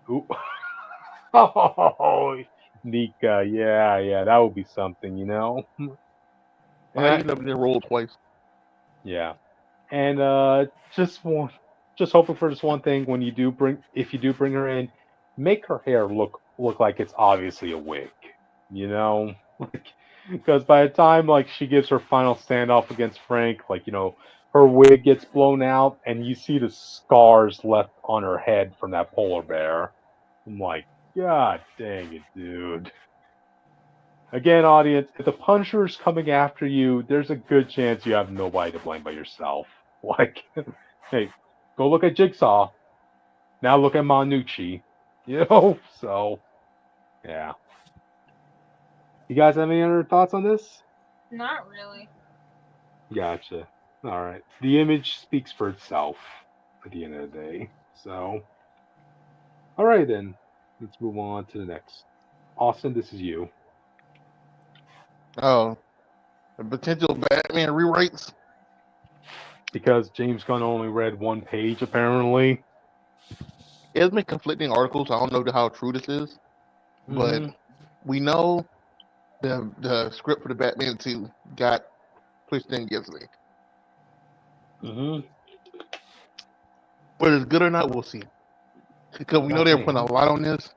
Ooh. Oh, Nika, yeah, that would be something, I ended up in the role twice. Yeah, and just hoping for this one thing if you do bring her in, make her hair look like it's obviously a wig, because by the time like she gives her final standoff against Frank, like her wig gets blown out, and you see the scars left on her head from that polar bear. I'm like, God dang it, dude. Again, audience, if the Punisher's coming after you, there's a good chance you have nobody to blame but yourself. Like, hey, go look at Jigsaw. Now look at Manucci. So, yeah. You guys have any other thoughts on this? Not really. Gotcha. All right. The image speaks for itself at the end of the day. So, all right then. Let's move on to the next. Austin, this is you. Oh, the potential Batman rewrites. Because James Gunn only read one page, apparently. It's been conflicting articles. I don't know how true this is, but we know the script for the Batman 2 got pushed in yesterday. Whether it's good or not, we'll see. Because we know they're putting a lot on this.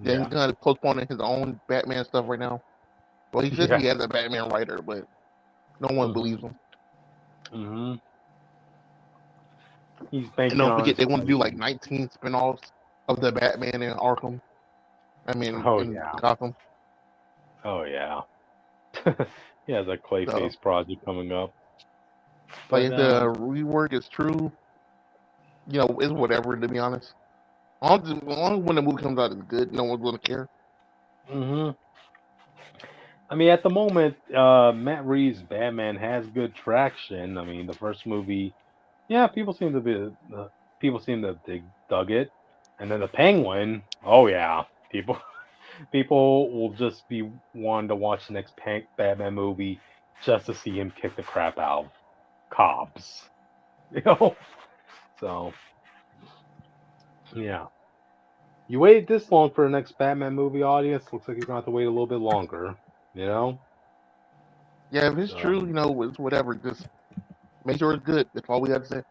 James Gunn is postponing his own Batman stuff right now. Well, he says he has a Batman writer, but no one believes him. He's banking and don't on forget, they want to do like 19 spin-offs of the Batman in Arkham. In Gotham. Oh, yeah. He has a Clayface project coming up. But if the rework is true, it's whatever, to be honest. As long as when the movie comes out, it's good. No one's going to care. I mean, at the moment, Matt Reeves' Batman has good traction. I mean, the first movie, people seem to dug it, and then the Penguin, oh yeah, people will just be wanting to watch the next Batman movie just to see him kick the crap out of cops, So, yeah. You waited this long for the next Batman movie, audience. Looks like you're gonna have to wait a little bit longer. Yeah, if it's true, it's whatever. Just make sure it's good. That's all we have to say.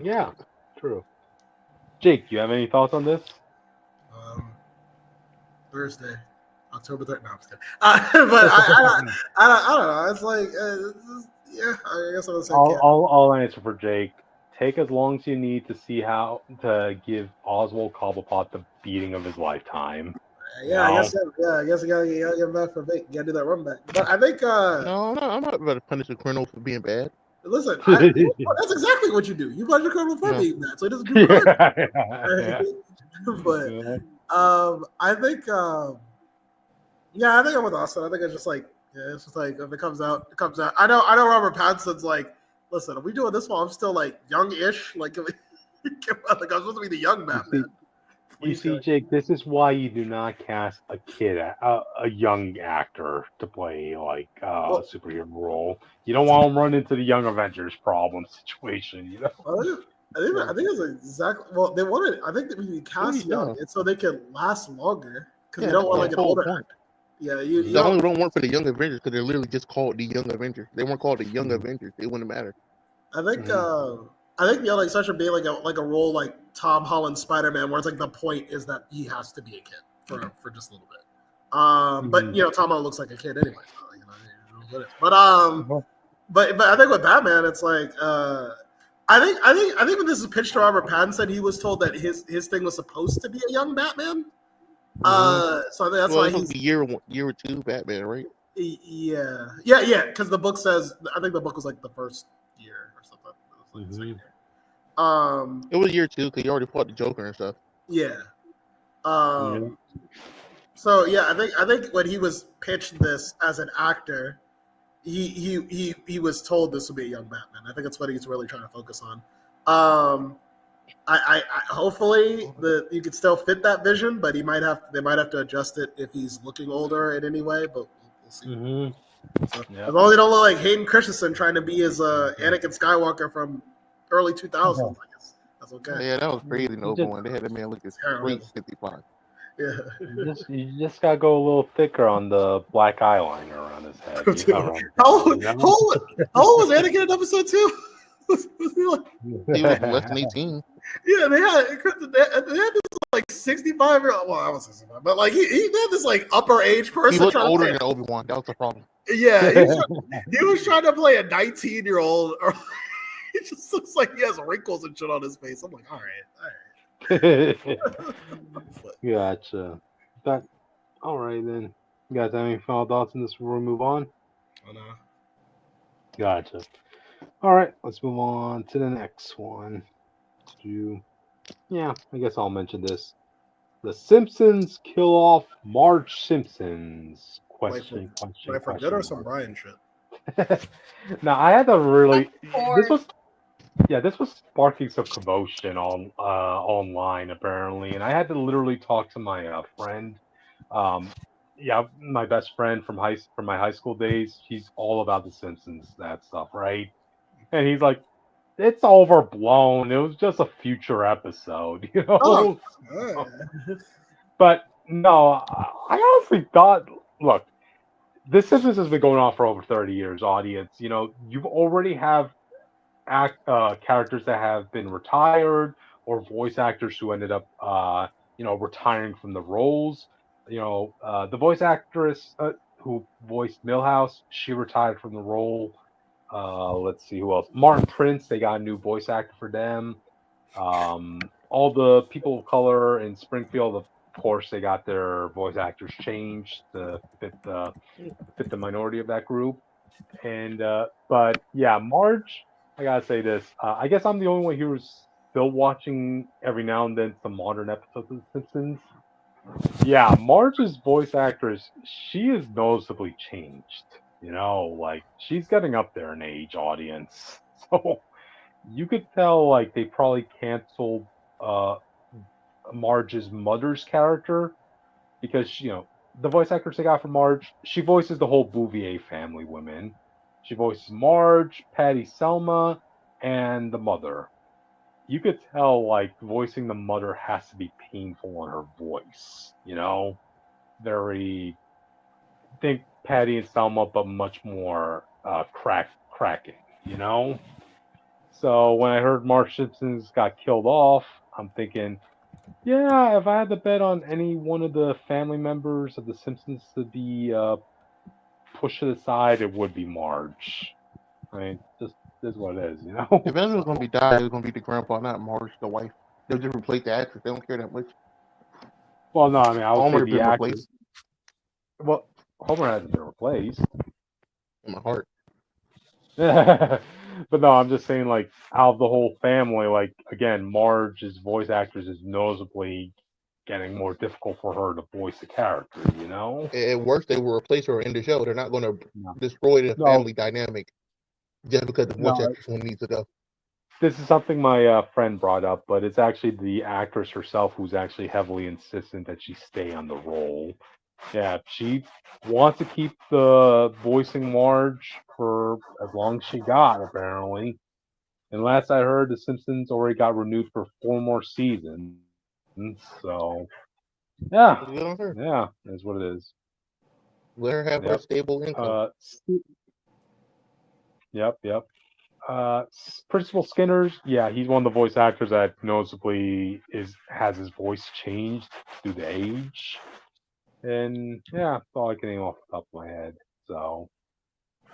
Yeah, true. Jake, you have any thoughts on this? Thursday, October 3rd. No, I'm just kidding. But I don't know. It's like, I guess I would say. I'll answer for Jake. Take as long as you need to see how to give Oswald Cobblepot the beating of his lifetime. I guess you gotta get him back for Vic. You gotta do that run back. But I think no, I'm not about to punish a criminal for being bad. Listen, that's exactly what you do. You punish a criminal for being bad, so he doesn't do crime. But I think I think I'm with Austin. I think it's just like it's just like if it comes out, it comes out. I know Robert Pattinson's like, listen, are we doing this while I'm still like young-ish? Like, like I'm supposed to be the young Batman. You see, Jake, this is why you do not cast a kid, a young actor to play like a superhero role. You don't want him run into the Young Avengers problem situation. I think it's exactly. Well, they wanted. I think that we need cast young, and so they can last longer because they don't want like an older actor. Yeah, they only don't work for the Young Avengers because they're literally just called the Young Avengers. They weren't called the Young Avengers. It wouldn't matter. I think. I think like such should be like a role like Tom Holland's Spider-Man, where it's like the point is that he has to be a kid for just a little bit. But Tom Holland looks like a kid anyway. So, but I think with Batman, it's like I think when this is pitched to Robert Pattinson, he was told that his thing was supposed to be a young Batman. So I think that's why he's year or two Batman, right? Yeah. Because the book says, I think the book was like the first year or something. It was like the second year. It was year 2 because you already fought the Joker and stuff. Yeah. So I think when he was pitched this as an actor, he was told this would be a young Batman. I think that's what he's really trying to focus on. I hopefully you could still fit that vision, but they might have to adjust it if he's looking older in any way. But we'll see. So, as long as he don't look like Hayden Christensen trying to be his Anakin Skywalker from early 2000s, I guess that's okay. Yeah, that was crazy. No one. They had that man look as great 55. Yeah, you just gotta go a little thicker on the black eyeliner around his head. How old was Anakin in episode 2? He was less than 18. Yeah, they had this like 65-year-old. Well, I was 65, but like he had this like upper age person. He looked older than Obi-Wan. That was the problem. Yeah, he was trying to play a 19-year-old. It just looks like he has wrinkles and shit on his face. I'm like, all right. Gotcha. But all right then. You guys have any final thoughts on this before we move on? Oh, no. Gotcha. All right, let's move on to the next one. Yeah, I guess I'll mention this. The Simpsons kill off Marge Simpsons? Question. For good or some Brian shit? Now I had to really. This was sparking some commotion on online apparently, and I had to literally talk to my friend. My best friend from my high school days. He's all about the Simpsons, that stuff, right? And he's like, "It's overblown. It was just a future episode, you know." Oh. But no, I honestly thought, look, this Simpsons has been going on for over 30 years. Audience, you know, you already have characters that have been retired or voice actors who ended up retiring from the roles. The voice actress who voiced Millhouse, she retired from the role. Let's see who else. Martin Prince, they got a new voice actor for them. All the people of color in Springfield, of course, they got their voice actors changed to fit the minority of that group. And but yeah, Marge, I gotta say this. I guess I'm the only one who's still watching every now and then some modern episodes of The Simpsons. Yeah, Marge's voice actress, she is noticeably changed. You know, like she's getting up there in age, audience. So you could tell like they probably canceled Marge's mother's character because the voice actress they got for Marge, she voices the whole Bouvier family women. She voices Marge, Patty, Selma, and the mother. You could tell like voicing the mother has to be painful on her voice. Very think Patty and Selma, but much more cracking. So when I heard Marge Simpsons got killed off, I'm thinking, yeah, if I had to bet on any one of the family members of The Simpsons to be pushed to the side, it would be Marge. I mean, just is what it is, If anyone was going to be died, it was going to be the grandpa, not Marge, the wife. They'll just replace the actress. They don't care that much. Well, no, I mean, I would Homer say the been actress. replaced. Well, Homer hasn't been replaced. In my heart. But no, I'm just saying, like, out of the whole family, like, again, Marge's voice actress is noticeably getting more difficult for her to voice the character, At worst, they will replace her in the show. They're not going to destroy the family dynamic just because the voice actress one needs to go. This is something my friend brought up, but it's actually the actress herself who's actually heavily insistent that she stay on the role. Yeah, she wants to keep the voicing Marge for as long as she got, apparently. And last I heard, The Simpsons already got renewed for 4 more seasons. So, yeah, that's what it is. Let her have her stable income. Yep. Principal Skinner's, yeah, he's one of the voice actors that noticeably has his voice changed due to age. And yeah, that's all I can name off the top of my head. So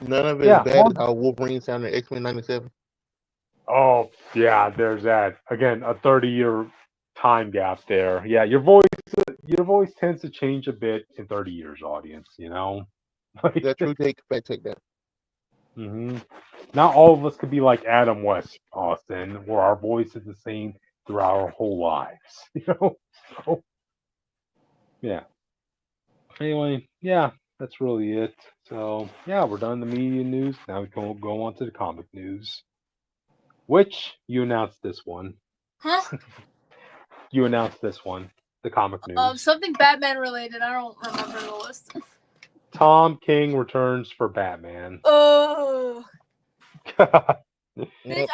none of it is bad as how Wolverine sounded in X-Men 97. Oh yeah, there's that. Again, a 30-year time gap there. Yeah, your voice tends to change a bit in 30 years, audience, Like, that's true, take that. Not all of us could be like Adam West, Austin, where our voice is the same throughout our whole lives. So, yeah. Anyway, yeah, that's really it. So, yeah, we're done the media news. Now we can go on to the comic news. Which you announced this one. Huh? You announced this one. The comic news. Something Batman related. I don't remember the list. Tom King returns for Batman. Oh. Yep, I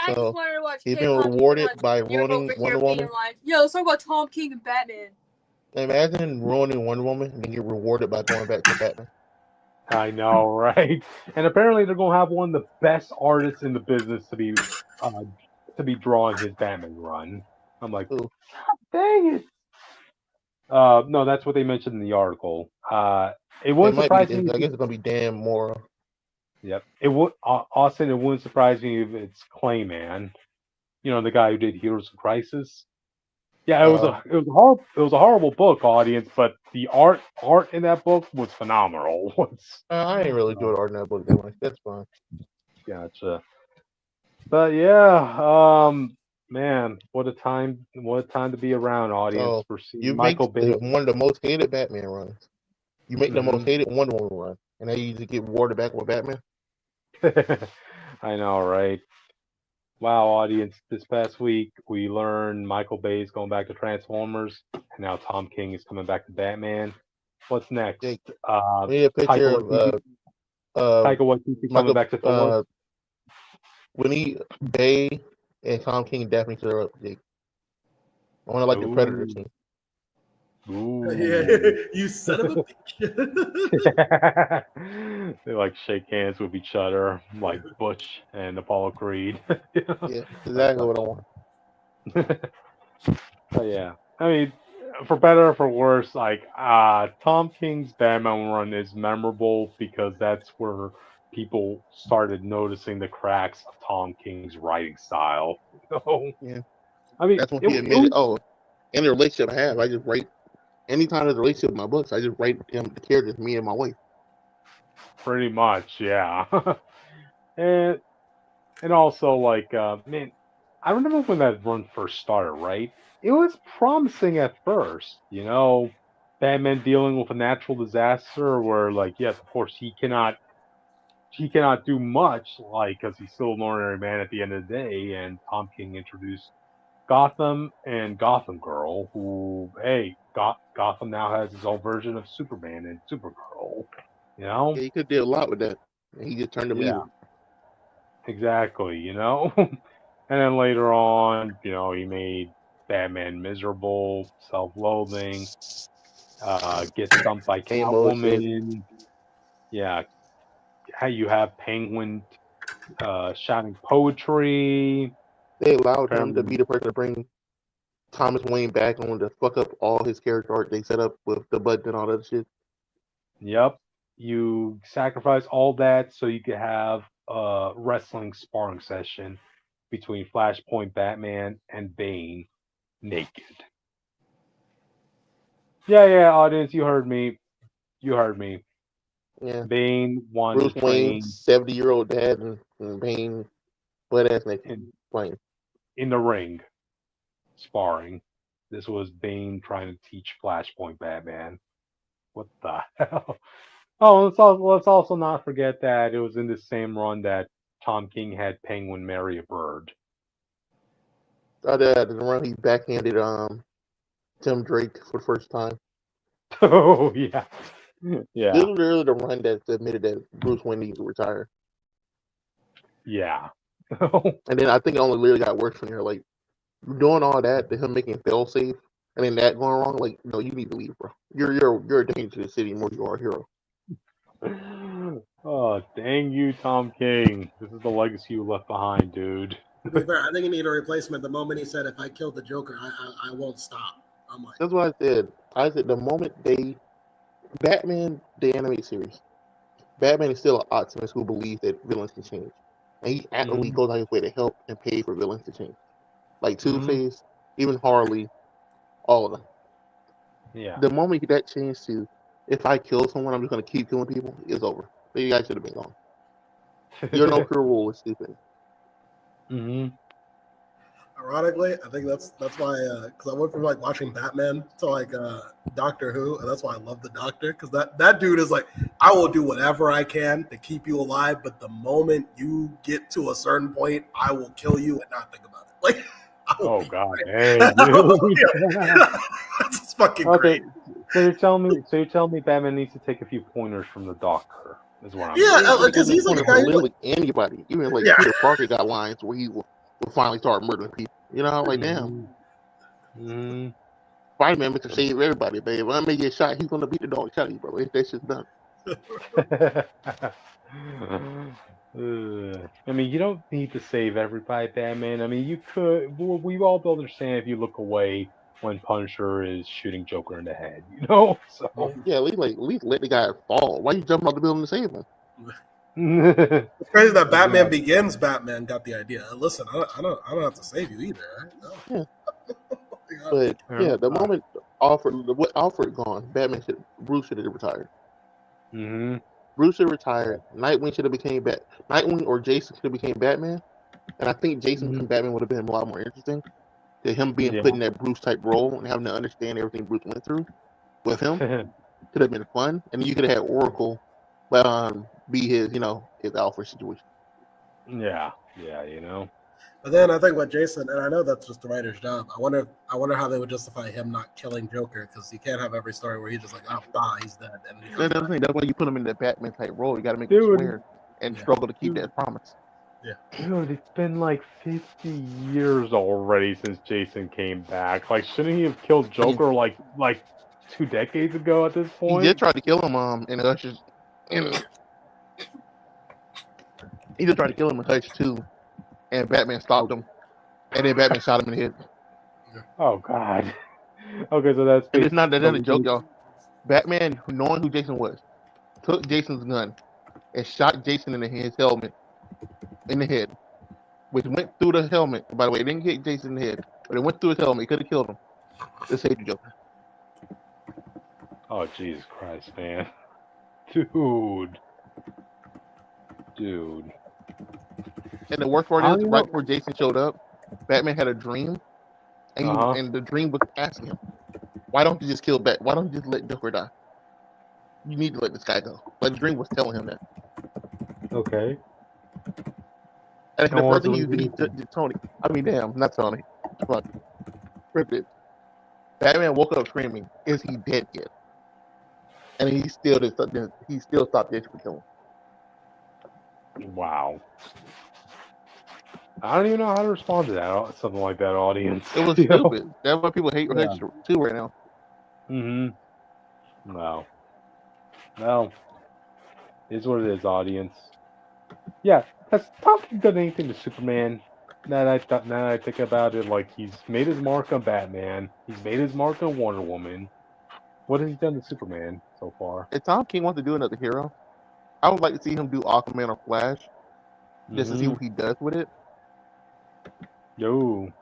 just wanted to watch. He's been rewarded by ruining Wonder Woman. Like, yo, let's talk about Tom King and Batman. Imagine ruining Wonder Woman and then get rewarded by going back to Batman. I know, right? And apparently they're gonna have one of the best artists in the business to be drawing his Batman run. I'm like, God dang it! No, that's what they mentioned in the article. It wouldn't surprise me. I guess it's gonna be Dan Mora. Yep. It would Austin. It wouldn't surprise me if it's Clayman. You know, the guy who did Heroes in Crisis. Yeah, it was a horrible book, audience, but the art in that book was phenomenal. I ain't really enjoyed art in that book that much. That's fine. Gotcha. But yeah, man, what a time to be around, audience, So for seeing you make Michael Bay. one of the most hated Batman runs. You make the most Mhm. hated Wonder Woman run, and then you just get rewarded back with Batman. I know, right? Wow, audience, this past week we learned Michael Bay is going back to Transformers, and now Tom King is coming back to Batman. What's next? Jake, we need a picture Taika of Waititi, Taika Waititi coming Michael. back to Thor. We need Bay and Tom King definitely clear up, Jake. I want to like the Predator scene. Ooh. Yeah, you son of a bitch. They like shake hands with each other, like Butch and Apollo Creed. Yeah, exactly what I want. But yeah, I mean, for better or for worse, like Tom King's Batman run is memorable because that's where people started noticing the cracks of Tom King's writing style. Yeah, I mean, that's when it he admitted. was Oh, in the relationship I have, I just write. Anytime there's a relationship in my books, I just write them the characters, me and my wife. pretty much, yeah. and and also like, man, I remember when that run first started, right? It was promising at first, Batman dealing with a natural disaster where, like, yes, of course, he cannot do much, like, because he's still an ordinary man at the end of the day. And Tom King introduced Gotham and Gotham Girl, who, hey, Gotham now has his own version of Superman and Supergirl. Yeah, he could do a lot with that. And he just turned them Yeah, evil. exactly. And then later on, he made Batman miserable, self-loathing, gets dumped by And bullshit. Catwoman. Yeah, how you have Penguin shouting poetry. They allowed him to Apparently, be the person to bring Thomas Wayne back on to fuck up all his character art they set up with the button and all that shit. yep. You sacrifice all that so you could have a wrestling sparring session between Flashpoint Batman and Bane naked. Yeah, audience, you heard me. You heard me. Yeah. Bane won to Bruce Wayne, train 70-year-old dad, and Bane, butt ass naked, in, playing. in the ring, sparring. This was Bane trying to teach Flashpoint Batman. What the hell? Oh, let's also not forget that it was in the same run that Tom King had Penguin marry a bird. The run he backhanded Tim Drake for the first time. Oh yeah, This yeah, was literally the run that admitted that Bruce Wayne needs to retire. yeah. And then I think it only literally got worse from here. Like doing all that to him making fail safe and then that going wrong, like, no, you need to leave, bro. You're a danger to the city more than you are a hero. Oh, dang you, Tom King. This is the legacy you left behind, dude. To be fair, I think you need a replacement. The moment he said, "If I kill the Joker, I won't stop." I'm like, That's what I said. I said the moment Batman, the animated series, Batman is still an optimist who believes that villains can change. And he actively Mm-hmm. goes out his way to help and pay for villains to change. Like Mm-hmm. Two-Face, even Harley, all of them. Yeah. The moment that changed to, if I kill someone, I'm just going to keep killing people, it's over. You guys should have been gone. You're no pure rule is stupid. Mm-hmm. ironically, I think that's why because I went from like watching Batman to like Doctor Who, and that's why I love the Doctor because that dude is like, I will do whatever I can to keep you alive, but the moment you get to a certain point, I will kill you and not think about it. Like, I will Oh be God, great. dang, dude. That's fucking Okay, great. so you're telling me Batman needs to take a few pointers from the Doctor, is what I'm Yeah, Yeah, hearing. he because takes he's like point a from guy who like, literally anybody. Even like yeah. Peter Parker got lines where he will finally start murdering people. You know, like damn. Mm-hmm. Spider-Man Mr. Save everybody, babe. If I may get shot, he's gonna beat the dog shot you, bro. That shit's done. I mean, you don't need to save everybody, Batman. I mean, you could. We've all understand if you look away when Punisher is shooting Joker in the head, you know? So yeah, at least let the guy fall. Why you jumping out the building to save him? It's crazy that Batman Begins Batman got the idea. Listen, I don't have to save you either, right? No. Yeah. But yeah, the moment Alfred gone, Bruce should have retired. Mm-hmm. Bruce should have retired. Nightwing should have became Nightwing or Jason should have became Batman. And I think Jason becoming Batman would have been a lot more interesting. To him being put in that Bruce type role and having to understand everything Bruce went through with him could have been fun. And you could have had Oracle be his Alfred situation. Yeah, you know. But then I think about Jason, and I know that's just the writer's job. I wonder how they would justify him not killing Joker, because you can't have every story where he's just like, he's dead. And that's why you put him in that Batman type role. You got to make him swear and struggle to keep that promise. Yeah. Dude, it's been like 50 years already since Jason came back. Like, shouldn't he have killed Joker like 2 decades ago at this point? He did try to kill him in Hush. He did try to kill him in Hush too, and Batman stopped him, and then Batman shot him in the head. Oh God. Okay, so that's and it's not a joke, y'all. Batman, knowing who Jason was, took Jason's gun and shot Jason in his helmet, in the head, which went through the helmet. By the way, it didn't hit Jason in the head, but it went through his helmet. It could have killed him. To save the Joker. Oh Jesus Christ, man, dude. And the worst part is, right before Jason showed up, Batman had a dream, and the dream was asking him, "Why don't you just kill Bat? Why don't you just let Joker die? You need to let this guy go." But the dream was telling him that. Okay. And the first thing you did, Tony. I mean, damn, not Tony. Fuck. Rip it. Batman woke up screaming, "Is he dead yet?" And he still stopped Jason from killing him. Wow. I don't even know how to respond to that. Something like that, audience. It was stupid. That's why people hate Hush too right now. Mm-hmm. Wow. Well, it's what it is, audience. Yeah, has Tom King done anything to Superman? Now that I think about it, like, he's made his mark on Batman. He's made his mark on Wonder Woman. What has he done to Superman so far? If Tom King wants to do another hero, I would like to see him do Aquaman or Flash, just to see what he does with it. Yo.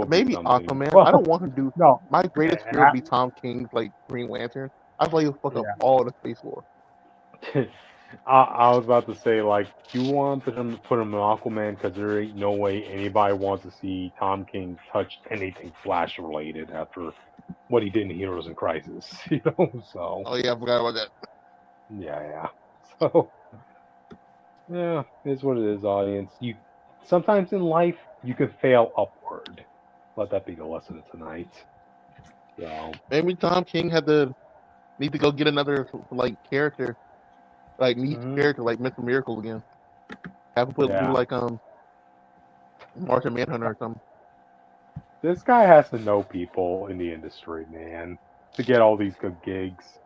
Maybe Aquaman. Well, I don't want him to do. No, my greatest fear would be Tom King's Green Lantern. I thought he would fuck up all the Space War. I was about to say, you want him to put him in Aquaman because there ain't no way anybody wants to see Tom King touch anything Flash related after what he did in Heroes in Crisis, So. Oh yeah, I forgot about that. Yeah. So. Yeah, it's what it is, audience. Sometimes in life you can fail upward. Let that be the lesson of tonight. So maybe Tom King need to go get another character, character like Mr. Miracle again. Have him do Martian Manhunter or something. This guy has to know people in the industry, man, to get all these good gigs,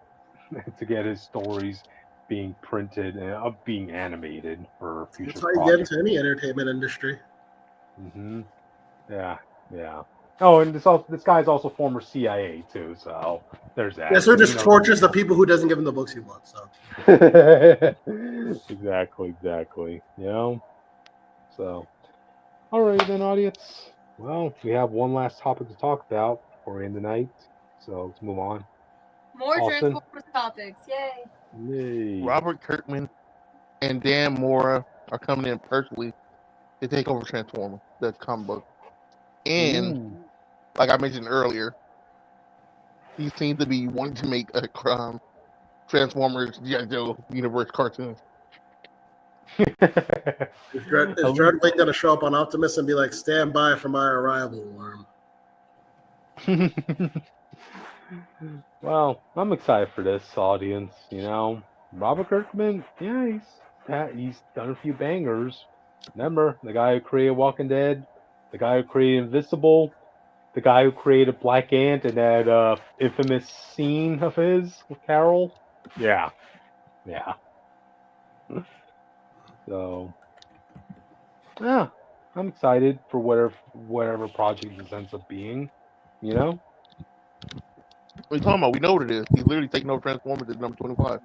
to get his stories being printed and being animated for future projects. That's how you get into any entertainment industry. Mm-hmm. Yeah. Oh, and this guy's also former CIA too, so there's that. Yeah, so just tortures the people who doesn't give him the books he wants. So. Exactly. So, all right then, audience. Well, we have one last topic to talk about before we end the night, so let's move on. More Transformers topics, yay! Robert Kirkman and Dan Mora are coming in personally to take over Transformers, the comic book. And like I mentioned earlier, he seems to be wanting to make a Transformers G.I. Joe universe cartoon. Is Dreadwing going to show up on Optimus and be like, "Stand by for my arrival, worm"? Well, I'm excited for this, audience. Robert Kirkman, he's done a few bangers. Remember, the guy who created Walking Dead, the guy who created Invincible, the guy who created Black Ant and that infamous scene of his with Carol. Yeah. So, yeah. I'm excited for whatever project this ends up being. You know? What are you talking about? We know what it is. He's literally taking over Transformers at number 25.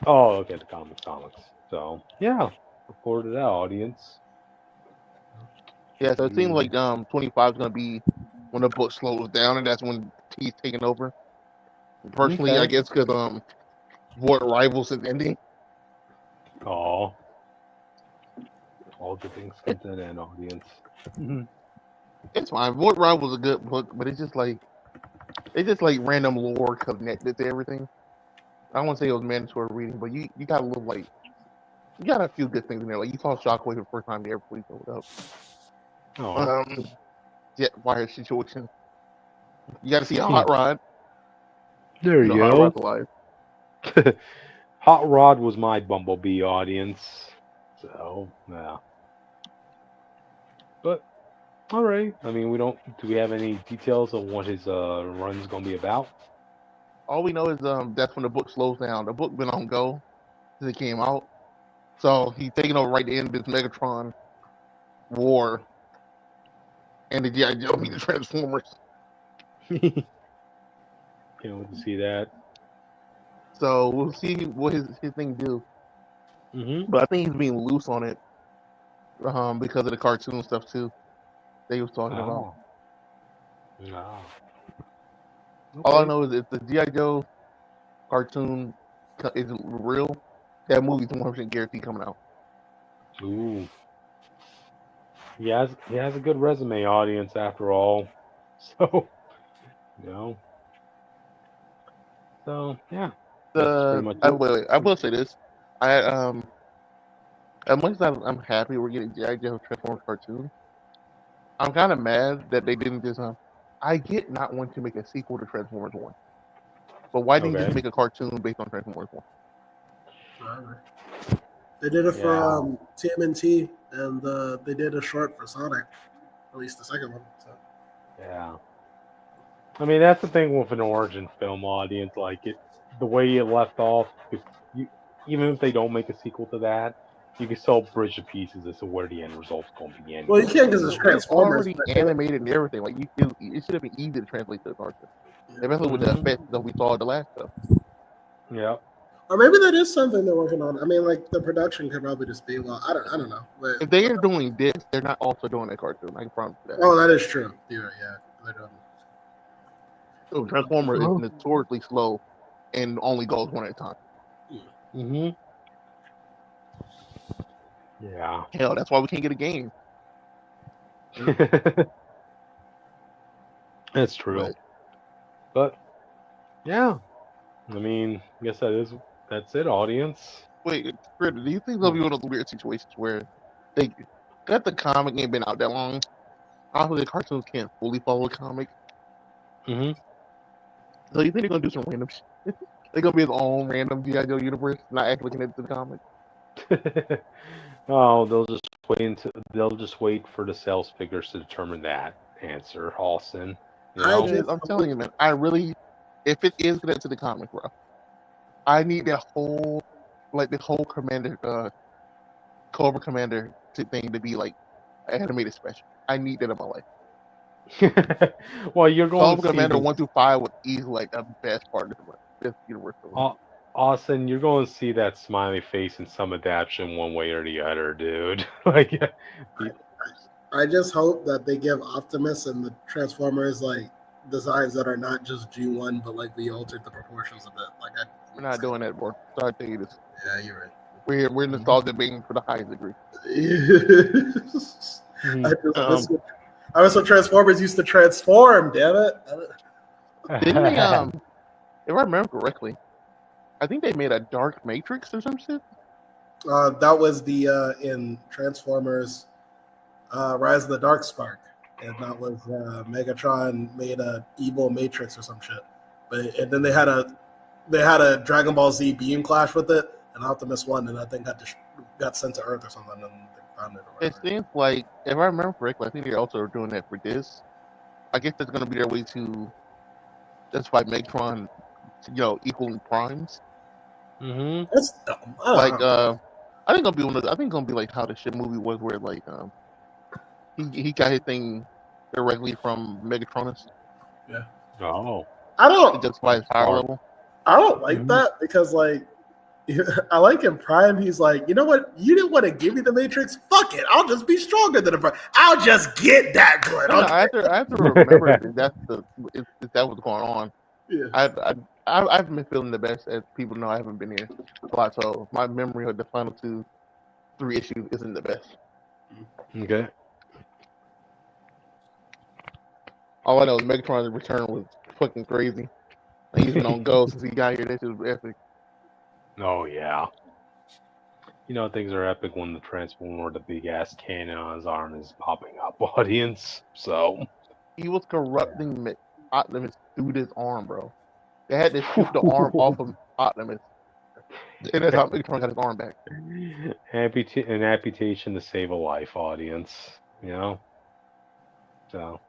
Oh, okay, the comics. So yeah, look forward to that, audience. Yeah, so it seems Mm, like 25 is gonna be when the book slows down, and that's when he's taking over. Personally, I okay. guess because Void Rivals is ending. Oh, all good things come to an end, audience. Mhm. It's fine. Void Rivals is a good book, but it's just like random lore connected to everything. I don't want to say it was mandatory reading, but you got a little like you got a few good things in there. Like you saw Shockwave the first time the airplane showed up. Oh, Um, Jet Wire situation. You got to see a Hot Rod. there You know, you Hot go. Rod's alive. Hot Rod was my Bumblebee, audience. So yeah, but all right. I mean, we don't. Do we have any details on what his run's gonna be about? All we know is that's when the book slows down. The book been on go since it came out, so he's taking over right at the end of this Megatron war and the GI Joe meet the Transformers. Can't wait to see that. So we'll see what his thing do. Mm-hmm. But I think he's being loose on it because of the cartoon stuff too that he was talking about. Oh, no. All I Okay. know is if the GI Joe cartoon is real, that movie's 100% guaranteed coming out. Ooh, he has a good resume, audience. After all, so you know. So yeah, that's pretty much it. I will say this. I as much as I'm happy we're getting GI Joe Transformers cartoon, I'm kind of mad that they didn't just. I get not wanting to make a sequel to Transformers One, but why didn't you just Okay. make a cartoon based on Transformers One? They did it for Yeah. TMNT, and they did a short for Sonic, at least the second one. So. Yeah. I mean, that's the thing with an origin film, audience. Like the way it left off. If you, even if they don't make a sequel to that, you can still bridge the pieces as to where the end result's going to be Well, you anyway. can't because it's It's Transformers. already But animated and everything. Like it should have been easy to translate to the cartoon, especially with the Mm-hmm. effects that we saw in the last stuff. Yeah. or maybe that is something they're working on. I mean, like the production could probably just be well. I don't know. But If they are doing this, they're not also doing a cartoon. I can promise you that. oh, that is true. Yeah. They're doing- So Transformer is notoriously slow and only goes one at a time. Mm-hmm. Yeah. Hell, that's why we can't get a game. That's true. But But yeah, I mean, I guess that's it, audience. wait, Fred, do you think there'll be one of those weird situations where they got the comic ain't been out that long? Obviously, the cartoons can't fully follow a comic. Mm-hmm. So you think they're gonna do some random shit? They're gonna be his own random G.I. Joe universe, not actually connected to the comic. Oh, they'll just wait for the sales figures to determine that answer, Halston. You I know? Because just I'm telling you, man, I really, if it is connected to the comic, bro, I need that whole, like the whole Commander, Cobra Commander thing to be like an animated special. I need that in my life. Well, you're going to Cobra see Commander this, 1 through 5 was easily like the best part of this universe for me. Austin. You're going to see that smiley face in some adaptation, one way or the other, dude. Like, the- I just hope that they give Optimus and the Transformers like designs that are not just G1, but like we altered the proportions of it. Like We're not doing that, bro. Sorry to tell you this. yeah, you're right. We're nostalgia being for the highest degree. I Mhm. just miss it. I was so Transformers used to transform. Damn it! Didn't they? If I remember correctly, I think they made a Dark Matrix or some shit. That was the in Transformers Rise of the Dark Spark, and that was Megatron made a evil Matrix or some shit. But and then they had a Dragon Ball Z beam clash with it, and Optimus won, and I think got sent to Earth or something, and they found it. Or It whatever. seems like, if I remember correctly, I think they're also doing that for this. I guess that's going to be their way to justify Megatron, equaling primes. Mhm. That's dumb. I Like, don't know. I think it'll be one of. I think it'll be like how the shit movie was, where like He got his thing directly from Megatronus. Yeah. Oh. I don't. Just by his power level. I don't like that because, like, I like in Prime. He's like, you know what? You didn't want to give me the Matrix. Fuck it. I'll just be stronger than the Prime. I'll just get that good. I have to remember if that was going on. Yeah. I haven't been feeling the best, as people know. I haven't been here a lot, so my memory of the final 3 issues isn't the best. Okay. All I know is Megatron's return was fucking crazy. Like, he's been on go since he got here. That shit was epic. Oh yeah. You know things are epic when the Transformer, the big ass cannon on his arm, is popping up, audience. So he was corrupting Optimus through his arm, bro. They had to shoot the arm off of Optimus, and that's how Megatron got his arm back. An amputation to save a life, audience. You know. So.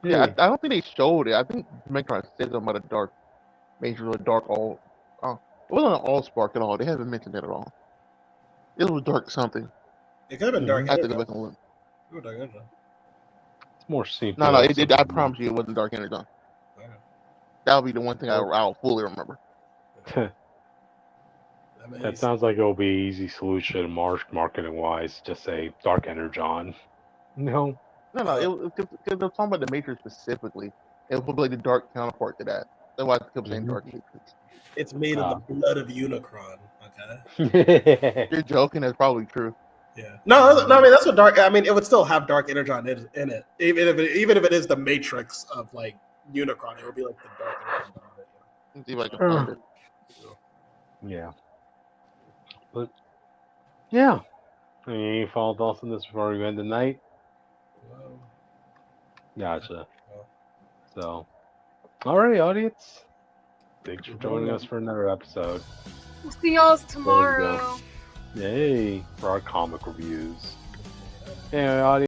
Yeah, I don't think they showed it. I think Megatron said something about a dark major or dark all. It wasn't an all spark at all. They haven't mentioned that at all. It was dark something. It could have been dark. I have to go back and look. It's more simple. No, I promise you, it wasn't Dark Energon. Okay. That'll be the one thing I'll fully remember. That sounds like it'll be an easy solution, marketing wise. Just say Dark Energon. No. No. It was because they're talking about the Matrix specifically. It was probably the dark counterpart to that. That's why I kept saying Dark Matrix. It's made of the blood of Unicron. Okay. You're joking. That's probably true. Yeah. No. I mean, that's what dark. I mean, it would still have Dark Energon in it, even if it is the Matrix of like Unicron. It would be like the Dark Energon. See if I can find it. Yeah. But yeah. Any final thoughts on this before we end the night? Gotcha. So, alright, audience. Thanks for joining us for another episode. We'll see y'all tomorrow. Yay, for our comic reviews. Anyway, audience.